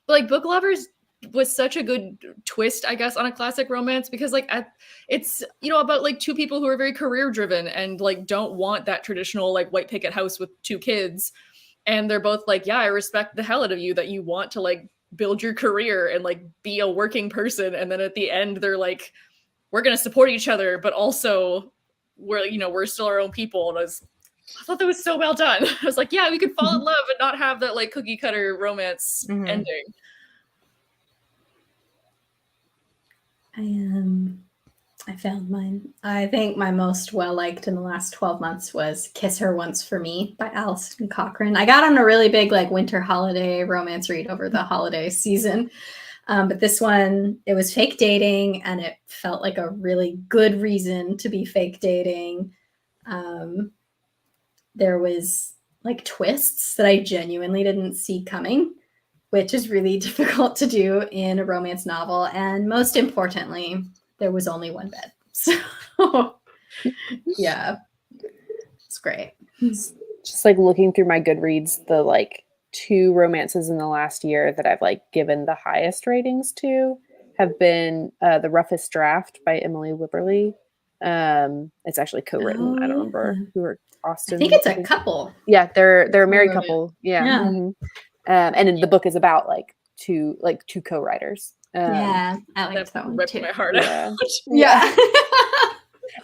But like Book Lovers was such a good twist, I guess, on a classic romance because like it's about like two people who are very career driven and like don't want that traditional like white picket house with two kids, and they're both like, yeah, I respect the hell out of you that you want to like build your career and like be a working person, and then at the end they're like, we're gonna support each other but also we're still our own people. And I thought that was so well done. I was like, yeah, we could fall in love and not have that like cookie cutter romance ending. I found mine. I think my most well-liked in the last 12 months was Kiss Her Once for Me by Alison Cochrane. I got on a really big like winter holiday romance read over the holiday season. But this one, it was fake dating, and it felt like a really good reason to be fake dating. There was like twists that I genuinely didn't see coming, which is really difficult to do in a romance novel. And most importantly, there was only one bed. So yeah, it's great. Just like looking through my Goodreads, the like 2 romances in the last year that I've like given the highest ratings to have been The Roughest Draft by Emily Wibberley. It's actually co-written. I don't remember who are Austin. I think it's a couple. Yeah, they're a married couple. Yeah. Yeah. Mm-hmm. And the book is about like two co-writers. Yeah, I liked that one ripped too. my heart Yeah. out. Yeah.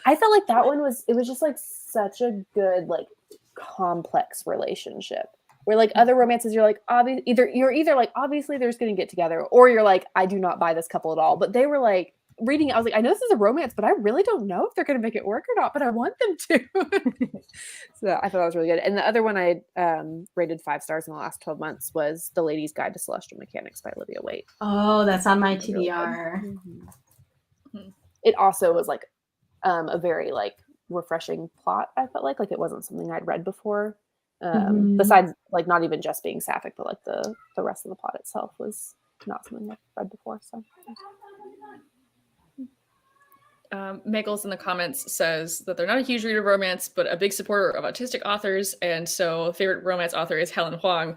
I felt like that one was just like such a good like complex relationship where like other romances you're like either like obviously they're just going to get together, or you're like I do not buy this couple at all. But they were like reading it, I was like, I know this is a romance, but I really don't know if they're going to make it work or not, but I want them to. So I thought that was really good. And the other one I rated 5 stars in the last 12 months was The Lady's Guide to Celestial Mechanics by Olivia Waite. Oh, that's on my TBR. Mm-hmm. It also was like a very like refreshing plot. I felt like it wasn't something I'd read before. Besides like not even just being sapphic, but like the rest of the plot itself was not something I've read before. So Megals in the comments says that they're not a huge reader of romance, but a big supporter of autistic authors, and so favorite romance author is Helen Huang,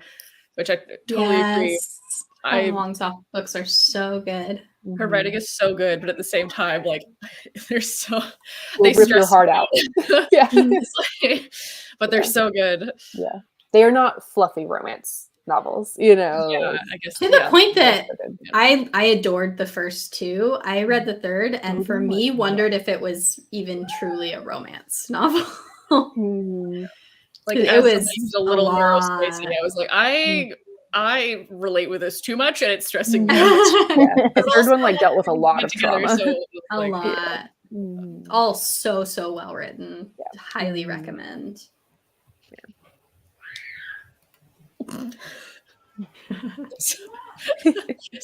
which I totally agree. Helen Huang's books are so good. Her writing is so good, but at the same time, like they're so they rip your heart out. Yeah, but they're so good. Yeah, they are not fluffy romance novels, you know. Yeah, I guess to the point that I adored the first 2. I read the third, and for me, wondered if it was even truly a romance novel. Like it was a little narrow spacing. I was like, I relate with this too much, and it's stressing me out. Yeah. The third one like dealt with a lot of trauma. So a lot. All so well written. Yeah. Highly recommend.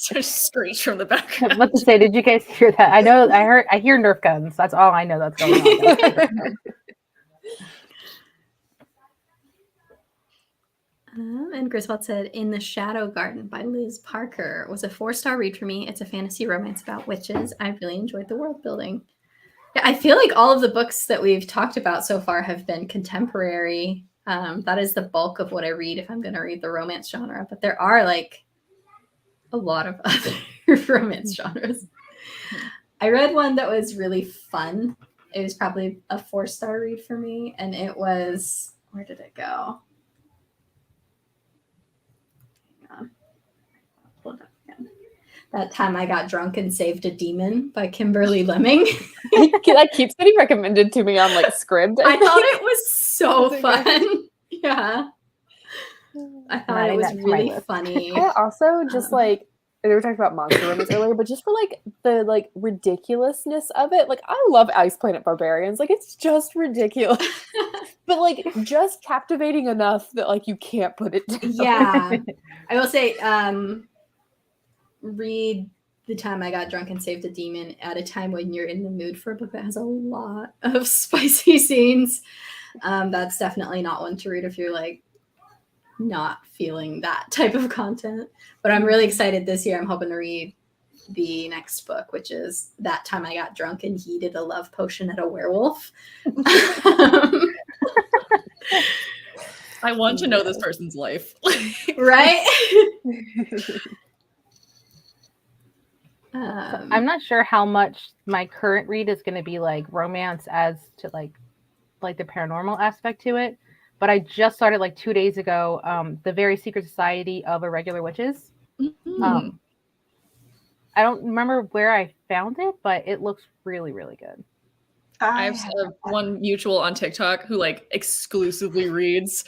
So screech from the background. What to say? Did you guys hear that? I hear Nerf guns. That's all I know that's going on. And Griswold said, In the Shadow Garden by Liz Parker was a 4-star read for me. It's a fantasy romance about witches. I really enjoyed the world building. Yeah, I feel like all of the books that we've talked about so far have been contemporary. That is the bulk of what I read if I'm going to read the romance genre. But there are like a lot of other romance genres. I read one that was really fun. It was probably a 4-star read for me. And it was, where did it go? That Time I Got Drunk and Saved a Demon by Kimberly Lemming. That keeps getting recommended to me on like Scribd. I thought it was so fun. Yeah. I thought it was really funny. I also just like, they were talking about monster romance earlier, but just for like the like ridiculousness of it, like I love Ice Planet Barbarians. Like it's just ridiculous, but like just captivating enough that like you can't put it down. Yeah. I will say, read The Time I Got Drunk and Saved a Demon at a time when you're in the mood for a book that has a lot of spicy scenes. That's definitely not one to read if you're like not feeling that type of content. But I'm really excited this year. I'm hoping to read the next book, which is That Time I Got Drunk and Heated a Love Potion at a Werewolf. I want to know this person's life. Right? I'm not sure how much my current read is going to be like romance as to like the paranormal aspect to it, but I just started like 2 days ago The Very Secret Society of Irregular Witches. I don't remember where I found it, but it looks really, really good. I have one mutual on TikTok who like exclusively reads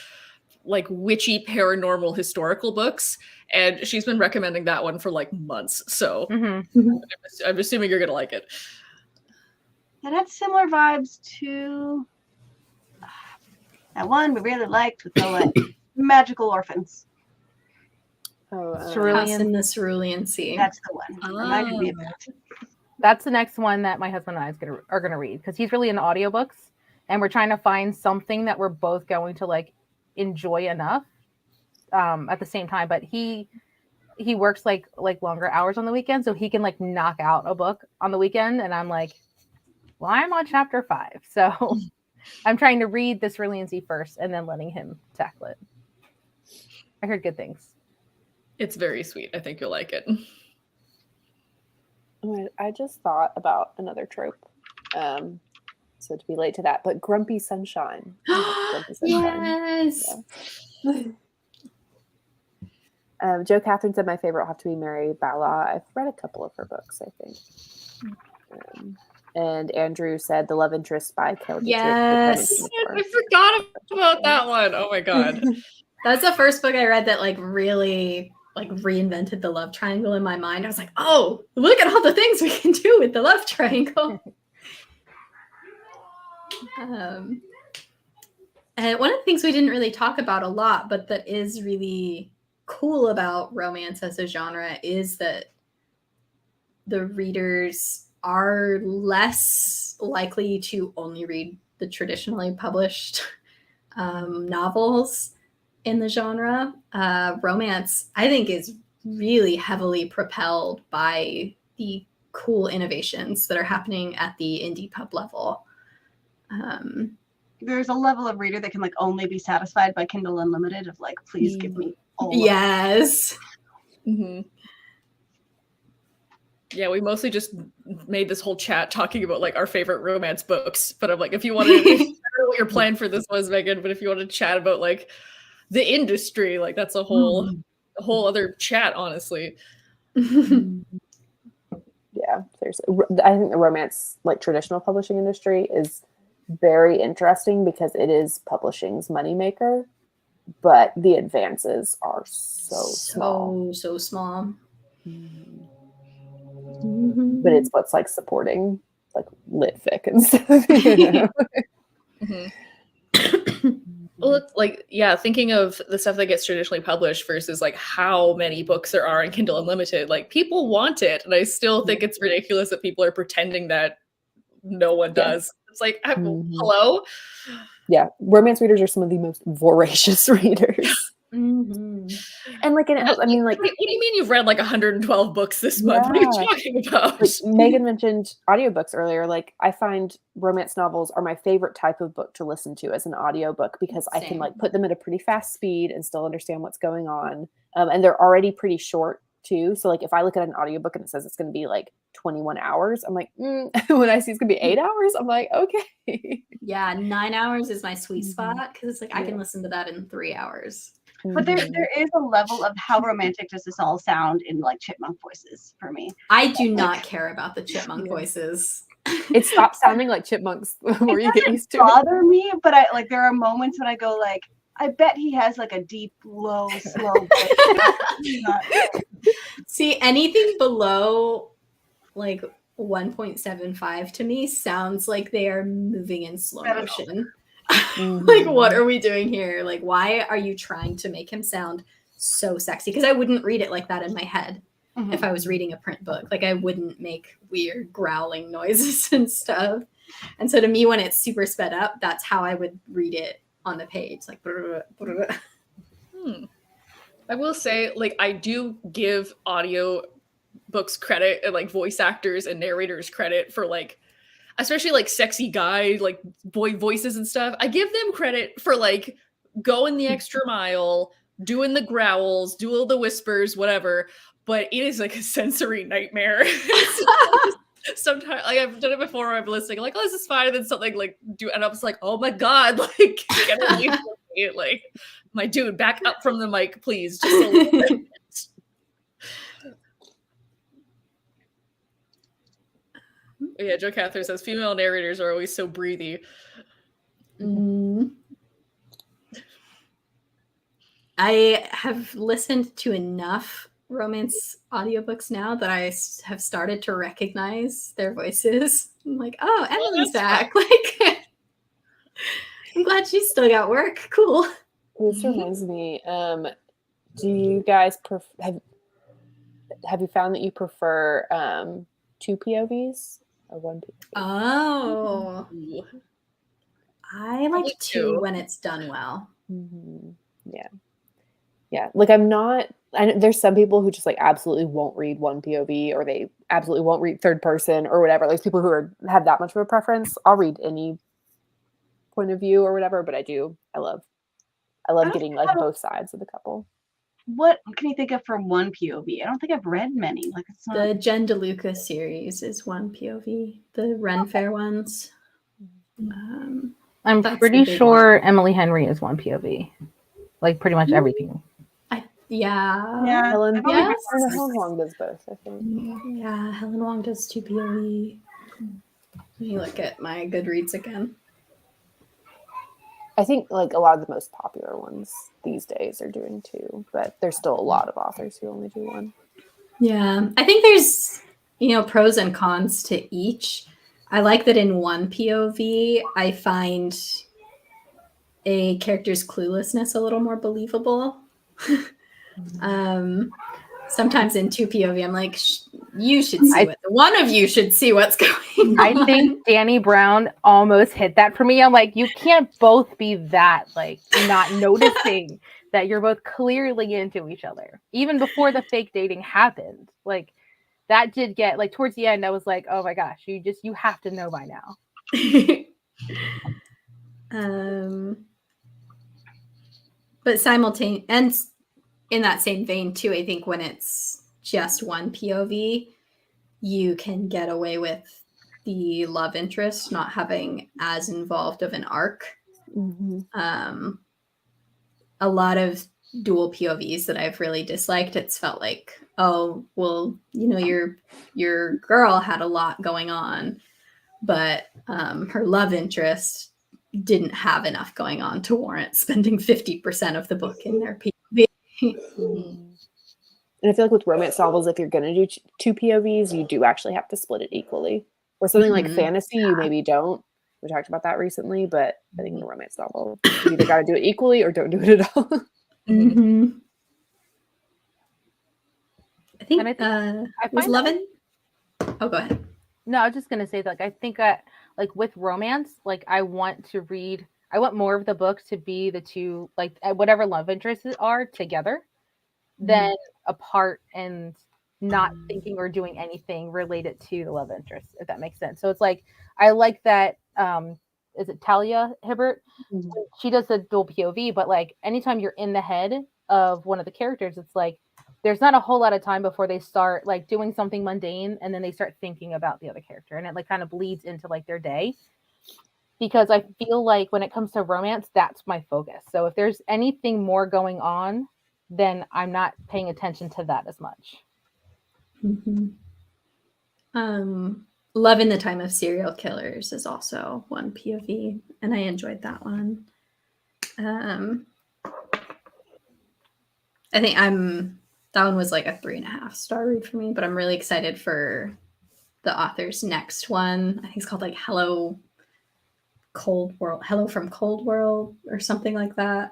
like witchy paranormal historical books, and she's been recommending that one for like months. So I'm assuming you're gonna like it. It had similar vibes to that one we really liked with the like magical orphans. House in the Cerulean Sea. That's the one. Reminded me of that. That's the next one that my husband and I are gonna read because he's really into audiobooks, and we're trying to find something that we're both going to like enjoy enough at the same time. But he works like longer hours on the weekend, so he can like knock out a book on the weekend, and I'm like, well, I'm on chapter 5, so I'm trying to read this Cerulean Sea first and then letting him tackle it. I heard good things. It's very sweet. I think you'll like it. I just thought about another trope. So to be late to that, but Grumpy Sunshine. Grumpy Sunshine. Yes. Yeah. Joe Catherine said my favorite will have to be Mary Bala. I've read a couple of her books, I think. And Andrew said The Love Interest by Kelly. Yes. I forgot about that one. Oh my god. That's the first book I read that like really like reinvented the love triangle in my mind. I was like, oh, look at all the things we can do with the love triangle. And one of the things we didn't really talk about a lot, but that is really cool about romance as a genre is that the readers are less likely to only read the traditionally published novels in the genre. Romance, I think, is really heavily propelled by the cool innovations that are happening at the indie pub level. There's a level of reader that can like only be satisfied by Kindle Unlimited of like, please give me all. Yes. Mm-hmm. Yeah, we mostly just made this whole chat talking about like our favorite romance books. But I'm like, if you want to, I don't know what your plan for this was, Megan, but if you want to chat about like the industry, like that's a whole other chat, honestly. Yeah, seriously. I think the romance, like traditional publishing industry, is very interesting because it is publishing's moneymaker, but the advances are so small. So small. But it's what's like supporting like lit fic and stuff, you know? Well, it's like, yeah, thinking of the stuff that gets traditionally published versus like how many books there are in Kindle Unlimited, like people want it. And I still think it's ridiculous that people are pretending that no one does. It's like, hello? Yeah, romance readers are some of the most voracious readers. And like, I mean, like, what do you mean you've read like 112 books this month? What are you talking about? Like, Megan mentioned audiobooks earlier. Like, I find romance novels are my favorite type of book to listen to as an audiobook because I can like put them at a pretty fast speed and still understand what's going on. And they're already pretty short too. So like, if I look at an audiobook and it says it's going to be like 21 hours, I'm like, when I see it's going to be 8 hours, I'm like, okay. Yeah, 9 hours is my sweet spot because it's like I can listen to that in 3 hours. But there is a level of how romantic does this all sound in like chipmunk voices for me. I do not care about the chipmunk voices. It stops sounding like chipmunks the more you get used to it. Bother me, but I like there are moments when I go like, I bet he has like a deep, low, slow voice. See, anything below like 1.75 to me sounds like they are moving in slow motion. Like, what are we doing here? Like, why are you trying to make him sound so sexy? Because I wouldn't read it like that in my head if I was reading a print book. Like, I wouldn't make weird growling noises and stuff. And so to me, when it's super sped up, that's how I would read it on the page. Like, I will say, like, I do give audio books credit and like voice actors and narrators credit for like, especially like sexy guy, like boy voices and stuff. I give them credit for like going the extra mile, doing the growls, doing the whispers, whatever. But it is like a sensory nightmare. Sometimes, like I've done it before where I'm listening, like, oh, this is fine. And then something like and I was like, oh my God, like, get away from me. Like, my dude, back up from the mic, please. Just a little bit. Yeah, Joe Catherine says female narrators are always so breathy. I have listened to enough romance audiobooks now that I have started to recognize their voices. I'm like, oh, Emily's back. Like, I'm glad she's still got work. Cool. This reminds me, Do you guys have you found that you prefer 2 POVs or 1 POV? Oh, I like Probably 2 2. when it's done well. Yeah. Like there's some people who just like absolutely won't read 1 POV, or they absolutely won't read third person or whatever. Like people who have that much of a preference. I'll read any point of view or whatever, but I love getting like both sides of the couple. What can you think of for 1 POV? I don't think I've read many. Like it's not. The Jen DeLuca series is 1 POV. The Ren Fair ones. I'm That's pretty the big sure one. Emily Henry is 1 POV. Like pretty much everything. Yeah. Helen Yes. Wong does both, I think. Yeah, Helen Wong does 2 POV. Let me look at my Goodreads again. I think like a lot of the most popular ones these days are doing 2, but there's still a lot of authors who only do 1. Yeah, I think there's, pros and cons to each. I like that in 1 POV, I find a character's cluelessness a little more believable. Sometimes in 2 POV, I'm like, you should see one of you should see what's going on. I think Danny Brown almost hit that for me. I'm like, you can't both be that, like, not noticing that you're both clearly into each other. Even before the fake dating happened. Like, that did get, like, towards the end, I was like, oh my gosh, you have to know by now. But simultaneously, and in that same vein too, I think when it's just 1 POV, you can get away with the love interest not having as involved of an arc. A lot of dual POVs that I've really disliked, it's felt like, oh, well, your girl had a lot going on, but her love interest didn't have enough going on to warrant spending 50% of the book in their POV. And I feel like with romance novels, if you're going to do 2 POVs, you do actually have to split it equally. Or something like fantasy, you maybe don't. We talked about that recently, but I think in a romance novel, you either got to do it equally or don't do it at all. I think was Lovin'? Oh, go ahead. No, I was just gonna say that, like, I think that, like, with romance, like, I want more of the book to be the two, like, whatever love interests are together than apart and not thinking or doing anything related to the love interest, if that makes sense. So it's like, I like that, is it Talia Hibbert? She does the dual POV, but like anytime you're in the head of one of the characters, it's like, there's not a whole lot of time before they start like doing something mundane and then they start thinking about the other character, and it like kind of bleeds into like their day, because I feel like when it comes to romance, that's my focus. So if there's anything more going on, then I'm not paying attention to that as much. Love in the Time of Serial Killers is also 1 POV, and I enjoyed that one. I think that one was like a 3.5 star read for me, but I'm really excited for the author's next one. I think it's called like Hello from Cold World or something like that.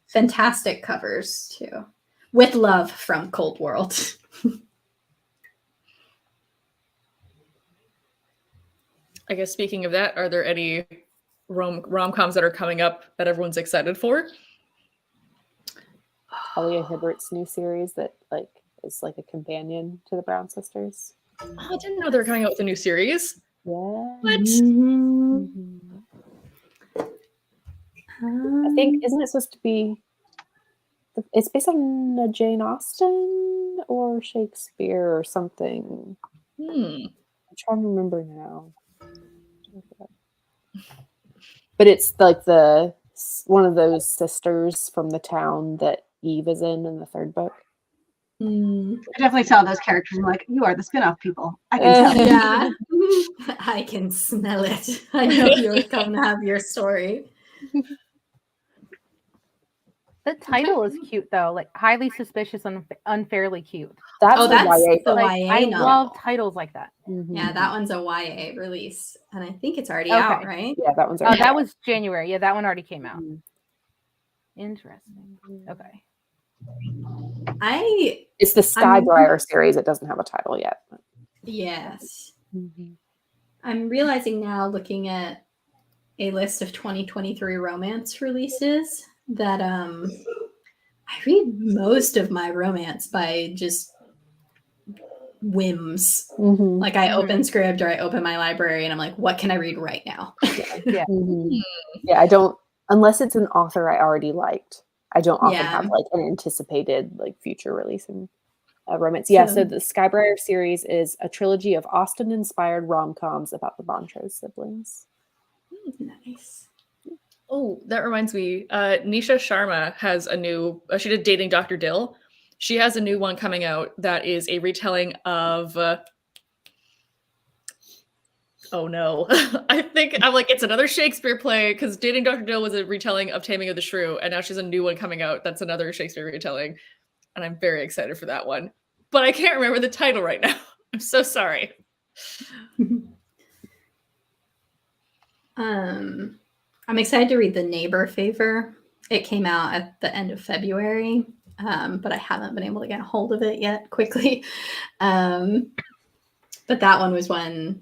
Fantastic covers too, with love from Cold World. I guess speaking of that, are there any rom-coms that are coming up that everyone's excited for? Talia Hibbert's new series that like is like a companion to the Brown sisters. Oh, I didn't know they were coming out with a new series. Yeah. What? I think, isn't it supposed to be? It's based on a Jane Austen or Shakespeare or something. I'm trying to remember now. But it's like one of those sisters from the town that Eve is in the third book. I definitely saw those characters. I'm like, you are the spin-off people. I can tell. Yeah. I can smell it. I know you're going to have your story. The title is cute though, like Highly Suspicious and Unfairly Cute. That's the YA. Like, YA I novel. love titles like that. Yeah, that one's a YA release, and I think it's already out, right? Yeah, that one's already that out. was January. Yeah, that one already came out. Interesting. Okay. It's the Skybriar series. It doesn't have a title yet. Yes. Mm-hmm. I'm realizing now, looking at a list of 2023 romance releases, that I read most of my romance by just whims. Mm-hmm. Like I open Scribd or I open my library and I'm like, what can I read right now? Yeah. Mm-hmm. Yeah, I don't, unless it's an author I already liked. I don't often have like an anticipated like future releasing romance. Yeah, so the Skybriar series is a trilogy of Austen-inspired rom-coms about the Montrose siblings. Nice. Oh, that reminds me. Nisha Sharma has a new. She did Dating Dr. Dill. She has a new one coming out that is a retelling of. Oh no! I think I'm like it's another Shakespeare play because Dating Dr. Dill was a retelling of Taming of the Shrew, and now she's a new one coming out that's another Shakespeare retelling, and I'm very excited for that one. But I can't remember the title right now. I'm so sorry. I'm excited to read The Neighbor Favor. It came out at the end of February, but I haven't been able to get a hold of it yet quickly. But that one was one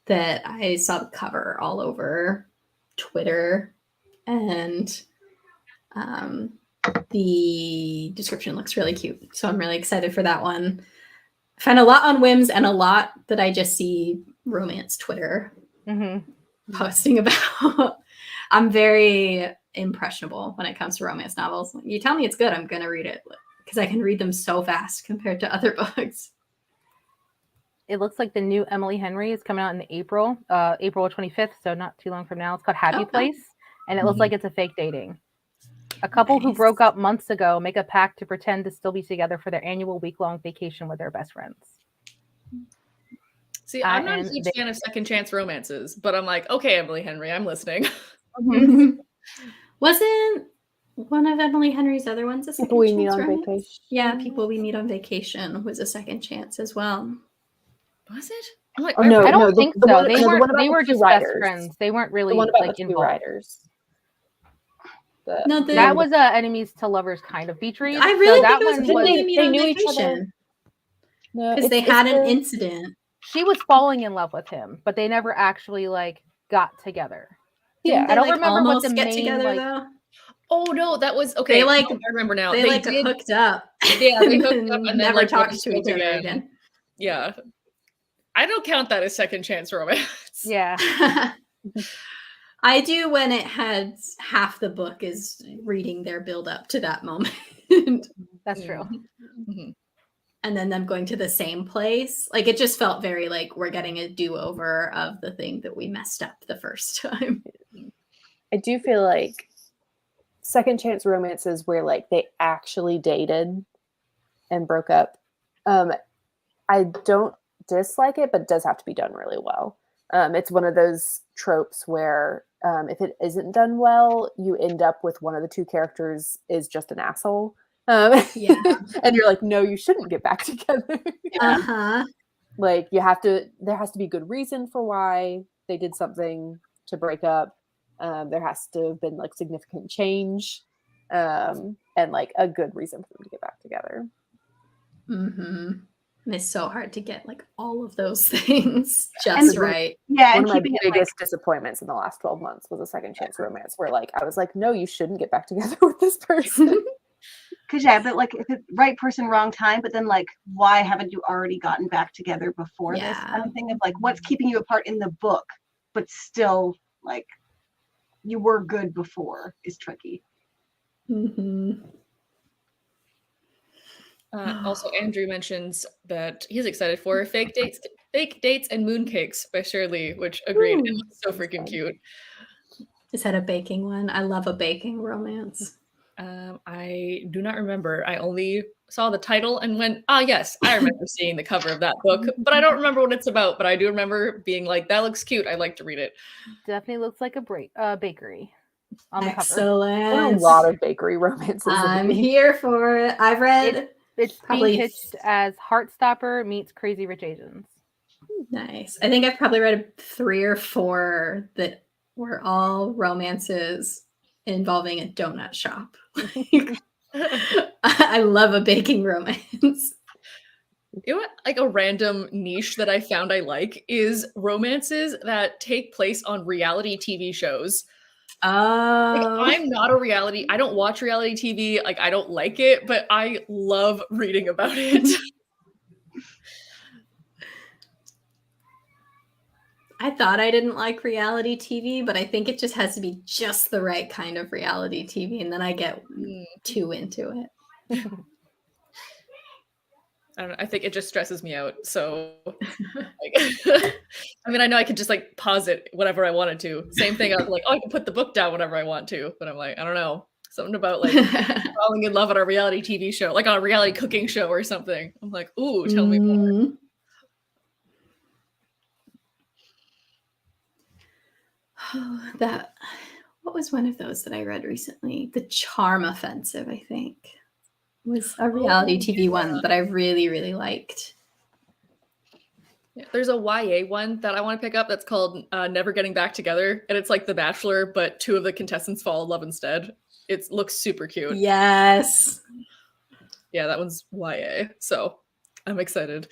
that I saw the cover all over Twitter, and the description looks really cute. So I'm really excited for that one. I find a lot on whims and a lot that I just see romance Twitter posting about. I'm very impressionable when it comes to romance novels. You tell me it's good, I'm going to read it because I can read them so fast compared to other books. It looks like the new Emily Henry is coming out in April 25th, so not too long from now. It's called Happy Place, and it looks like it's a fake dating. A couple who broke up months ago make a pact to pretend to still be together for their annual week-long vacation with their best friends. See, I'm not a huge fan of second chance romances, but I'm like, okay, Emily Henry, I'm listening. Wasn't one of Emily Henry's other ones a second People We chance Meet on romance? Vacation? Yeah, People We Meet on Vacation was a second chance as well. Was it? I'm like, oh no, I don't no, think the so. one, They no, weren't. the They were just writers. best friends. They weren't really The one about like the two involved. writers. That was enemies to lovers kind of beach read. I really so think that it was one People was. We Meet on knew each other. Vacation. No, Because they had an incident. She was falling in love with him, but they never actually like got together. Yeah, They, I don't like, remember what the almost get main together like. though. Oh no, that was okay. They like I remember now. They like did, hooked up. Yeah, they hooked up and then never like talked to each other again. Yeah, I don't count that as second chance romance. Yeah, I do when it has half the book is reading their build up to that moment. that's true. Mm-hmm. And then them going to the same place. Like it just felt very like we're getting a do-over of the thing that we messed up the first time. I do feel like second chance romances where like they actually dated and broke up. I don't dislike it, but it does have to be done really well. It's one of those tropes where if it isn't done well, you end up with one of the two characters is just an asshole. Yeah. And you're like, no, you shouldn't get back together. Like there has to be good reason for why they did something to break up. There has to have been like significant change and like a good reason for them to get back together. It's so hard to get like all of those things just right. Yeah, one and of my keeping biggest disappointments in the last 12 months was a second chance romance where like I was like, no, you shouldn't get back together with this person. Because but like if it's right person, wrong time, but then like why haven't you already gotten back together before this kind of thing of like what's keeping you apart in the book, but still like you were good before is tricky. Also, Andrew mentions that he's excited for Fake Dates and Mooncakes by Shirley, which agreed. It looks so freaking cute. Is that a baking one? I love a baking romance. I do not remember. I only saw the title and went, yes, I remember seeing the cover of that book, but I don't remember what it's about. But I do remember being like, that looks cute. I'd like to read it. Definitely looks like a bakery on the cover. Excellent. A lot of bakery romances. I'm here for it. I've read it's being pitched as Heartstopper meets Crazy Rich Asians. Nice. I think I've probably read 3 or 4 that were all romances involving a donut shop. I love a baking romance. You know what, like a random niche that I found I like is romances that take place on reality TV shows. Like, I'm not a reality, I don't watch reality TV, like I don't like it, but I love reading about it. I thought I didn't like reality TV, but I think it just has to be just the right kind of reality TV, and then I get too into it. I don't know, I think it just stresses me out. So, like, I mean, I know I could just like pause it whenever I wanted to. Same thing, I was like, oh, I can put the book down whenever I want to, but I'm like, I don't know, something about like falling in love on a reality TV show, like on a reality cooking show or something. I'm like, ooh, tell me more. Oh, what was one of those that I read recently? The Charm Offensive, I think, was a reality TV one that I really, really liked. Yeah, there's a YA one that I want to pick up that's called Never Getting Back Together, and it's like The Bachelor, but 2 of the contestants fall in love instead. It looks super cute. Yes. Yeah, that one's YA, so I'm excited.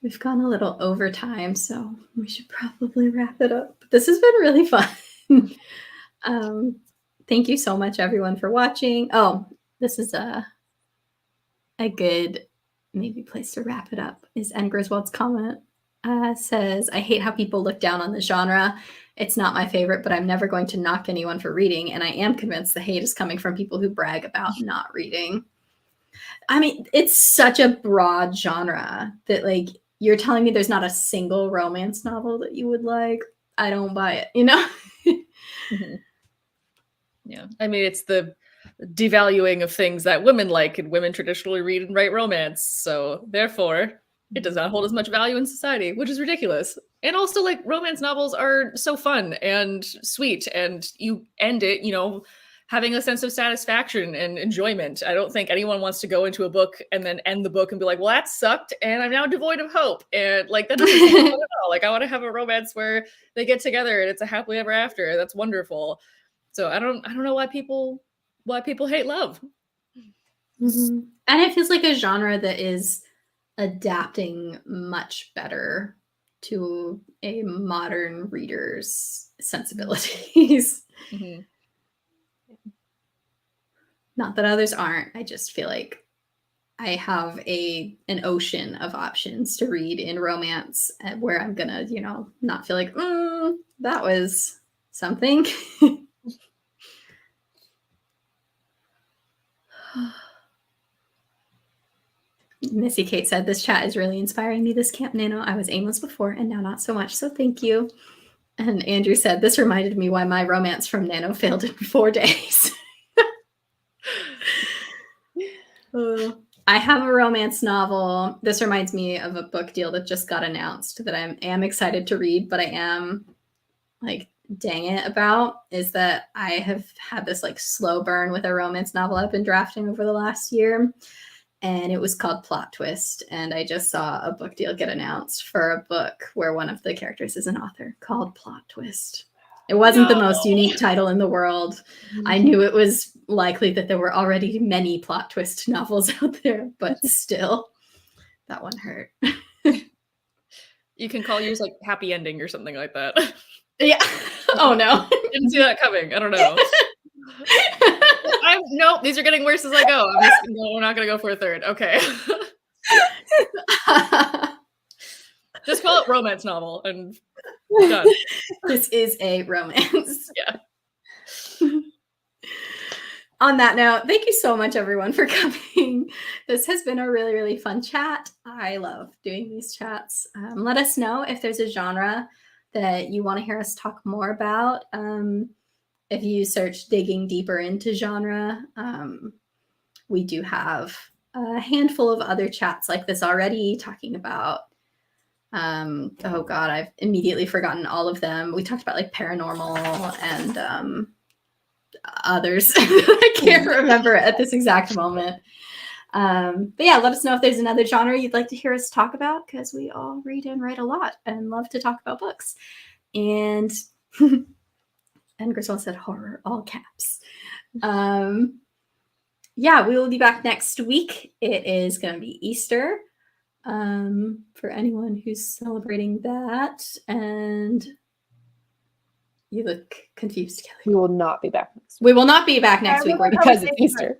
We've gone a little over time, so we should probably wrap it up. This has been really fun. Thank you so much, everyone, for watching. Oh, this is a good maybe place to wrap it up. Is N. Griswold's comment says, I hate how people look down on the genre. It's not my favorite, but I'm never going to knock anyone for reading, and I am convinced the hate is coming from people who brag about not reading. I mean, it's such a broad genre that, like, you're telling me there's not a single romance novel that you would like. I don't buy it, you know? Mm-hmm. Yeah. I mean, it's the devaluing of things that women like, and women traditionally read and write romance. So therefore, it does not hold as much value in society, which is ridiculous. And also, like, romance novels are so fun and sweet, and you end it, you know, having a sense of satisfaction and enjoyment. I don't think anyone wants to go into a book and then end the book and be like, well, that sucked, and I'm now devoid of hope. And like, that doesn't sound fun at all. Like, I want to have a romance where they get together and it's a happily ever after. That's wonderful. So I don't know why people hate love. Mm-hmm. And it feels like a genre that is adapting much better to a modern reader's sensibilities. Mm-hmm. Not that others aren't. I just feel like I have an ocean of options to read in romance where I'm gonna, you know, not feel like, that was something. Missy Kate said, this chat is really inspiring me this Camp Nano. I was aimless before and now not so much, so thank you. And Andrew said, this reminded me why my romance from Nano failed in 4 days. I have a romance novel. This reminds me of a book deal that just got announced that I am excited to read, but I am like, dang it about, is that I have had this like slow burn with a romance novel I've been drafting over the last year. And it was called Plot Twist. And I just saw a book deal get announced for a book where one of the characters is an author called Plot Twist. It wasn't the most unique title in the world. I knew it was likely that there were already many plot twist novels out there, but still, that one hurt. You can call yours like Happy Ending or something like that. Yeah. Oh no. Didn't see that coming. I don't know. Nope, these are getting worse as I go. No, we're not going to go for a third. Okay. Just call it romance novel and done. This is a romance. Yeah. On that note, thank you so much, everyone, for coming. This has been a really, really fun chat. I love doing these chats. Let us know if there's a genre that you want to hear us talk more about. If you search digging deeper into genre, we do have a handful of other chats like this already talking about, oh God, I've immediately forgotten all of them. We talked about like paranormal and others. I can't remember at this exact moment. But yeah, let us know if there's another genre you'd like to hear us talk about, because we all read and write a lot and love to talk about books. And and Griswold said horror, all caps. Yeah, we will be back next week. It is going to be Easter for anyone who's celebrating that. And you look confused, Kelly. We will not be back next week. We will not be back next week. Because it's Easter.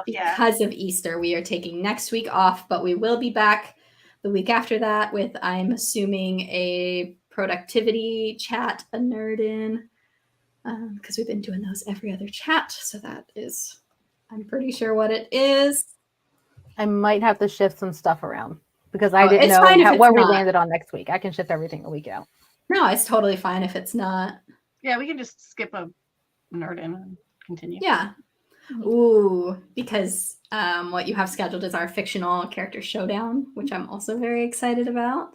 Because of Easter, we are taking next week off, but we will be back the week after that with, I'm assuming, a productivity chat, a nerd in, because we've been doing those every other chat. So that is, I'm pretty sure what it is. I might have to shift some stuff around because I didn't know where we landed on next week. I can shift everything a week out. No, it's totally fine if it's not. Yeah, we can just skip a nerd in and continue. Yeah. Ooh, because what you have scheduled is our fictional character showdown, which I'm also very excited about.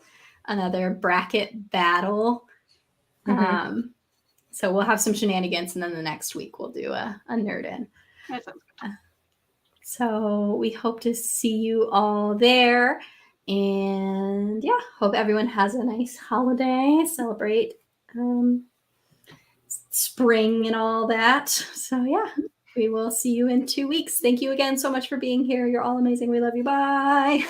Another bracket battle. So we'll have some shenanigans, and then the next week we'll do a nerd in. That sounds good. So we hope to see you all there. And yeah, hope everyone has a nice holiday. Celebrate spring and all that. So yeah, we will see you in 2 weeks. Thank you again so much for being here. You're all amazing. We love you. Bye.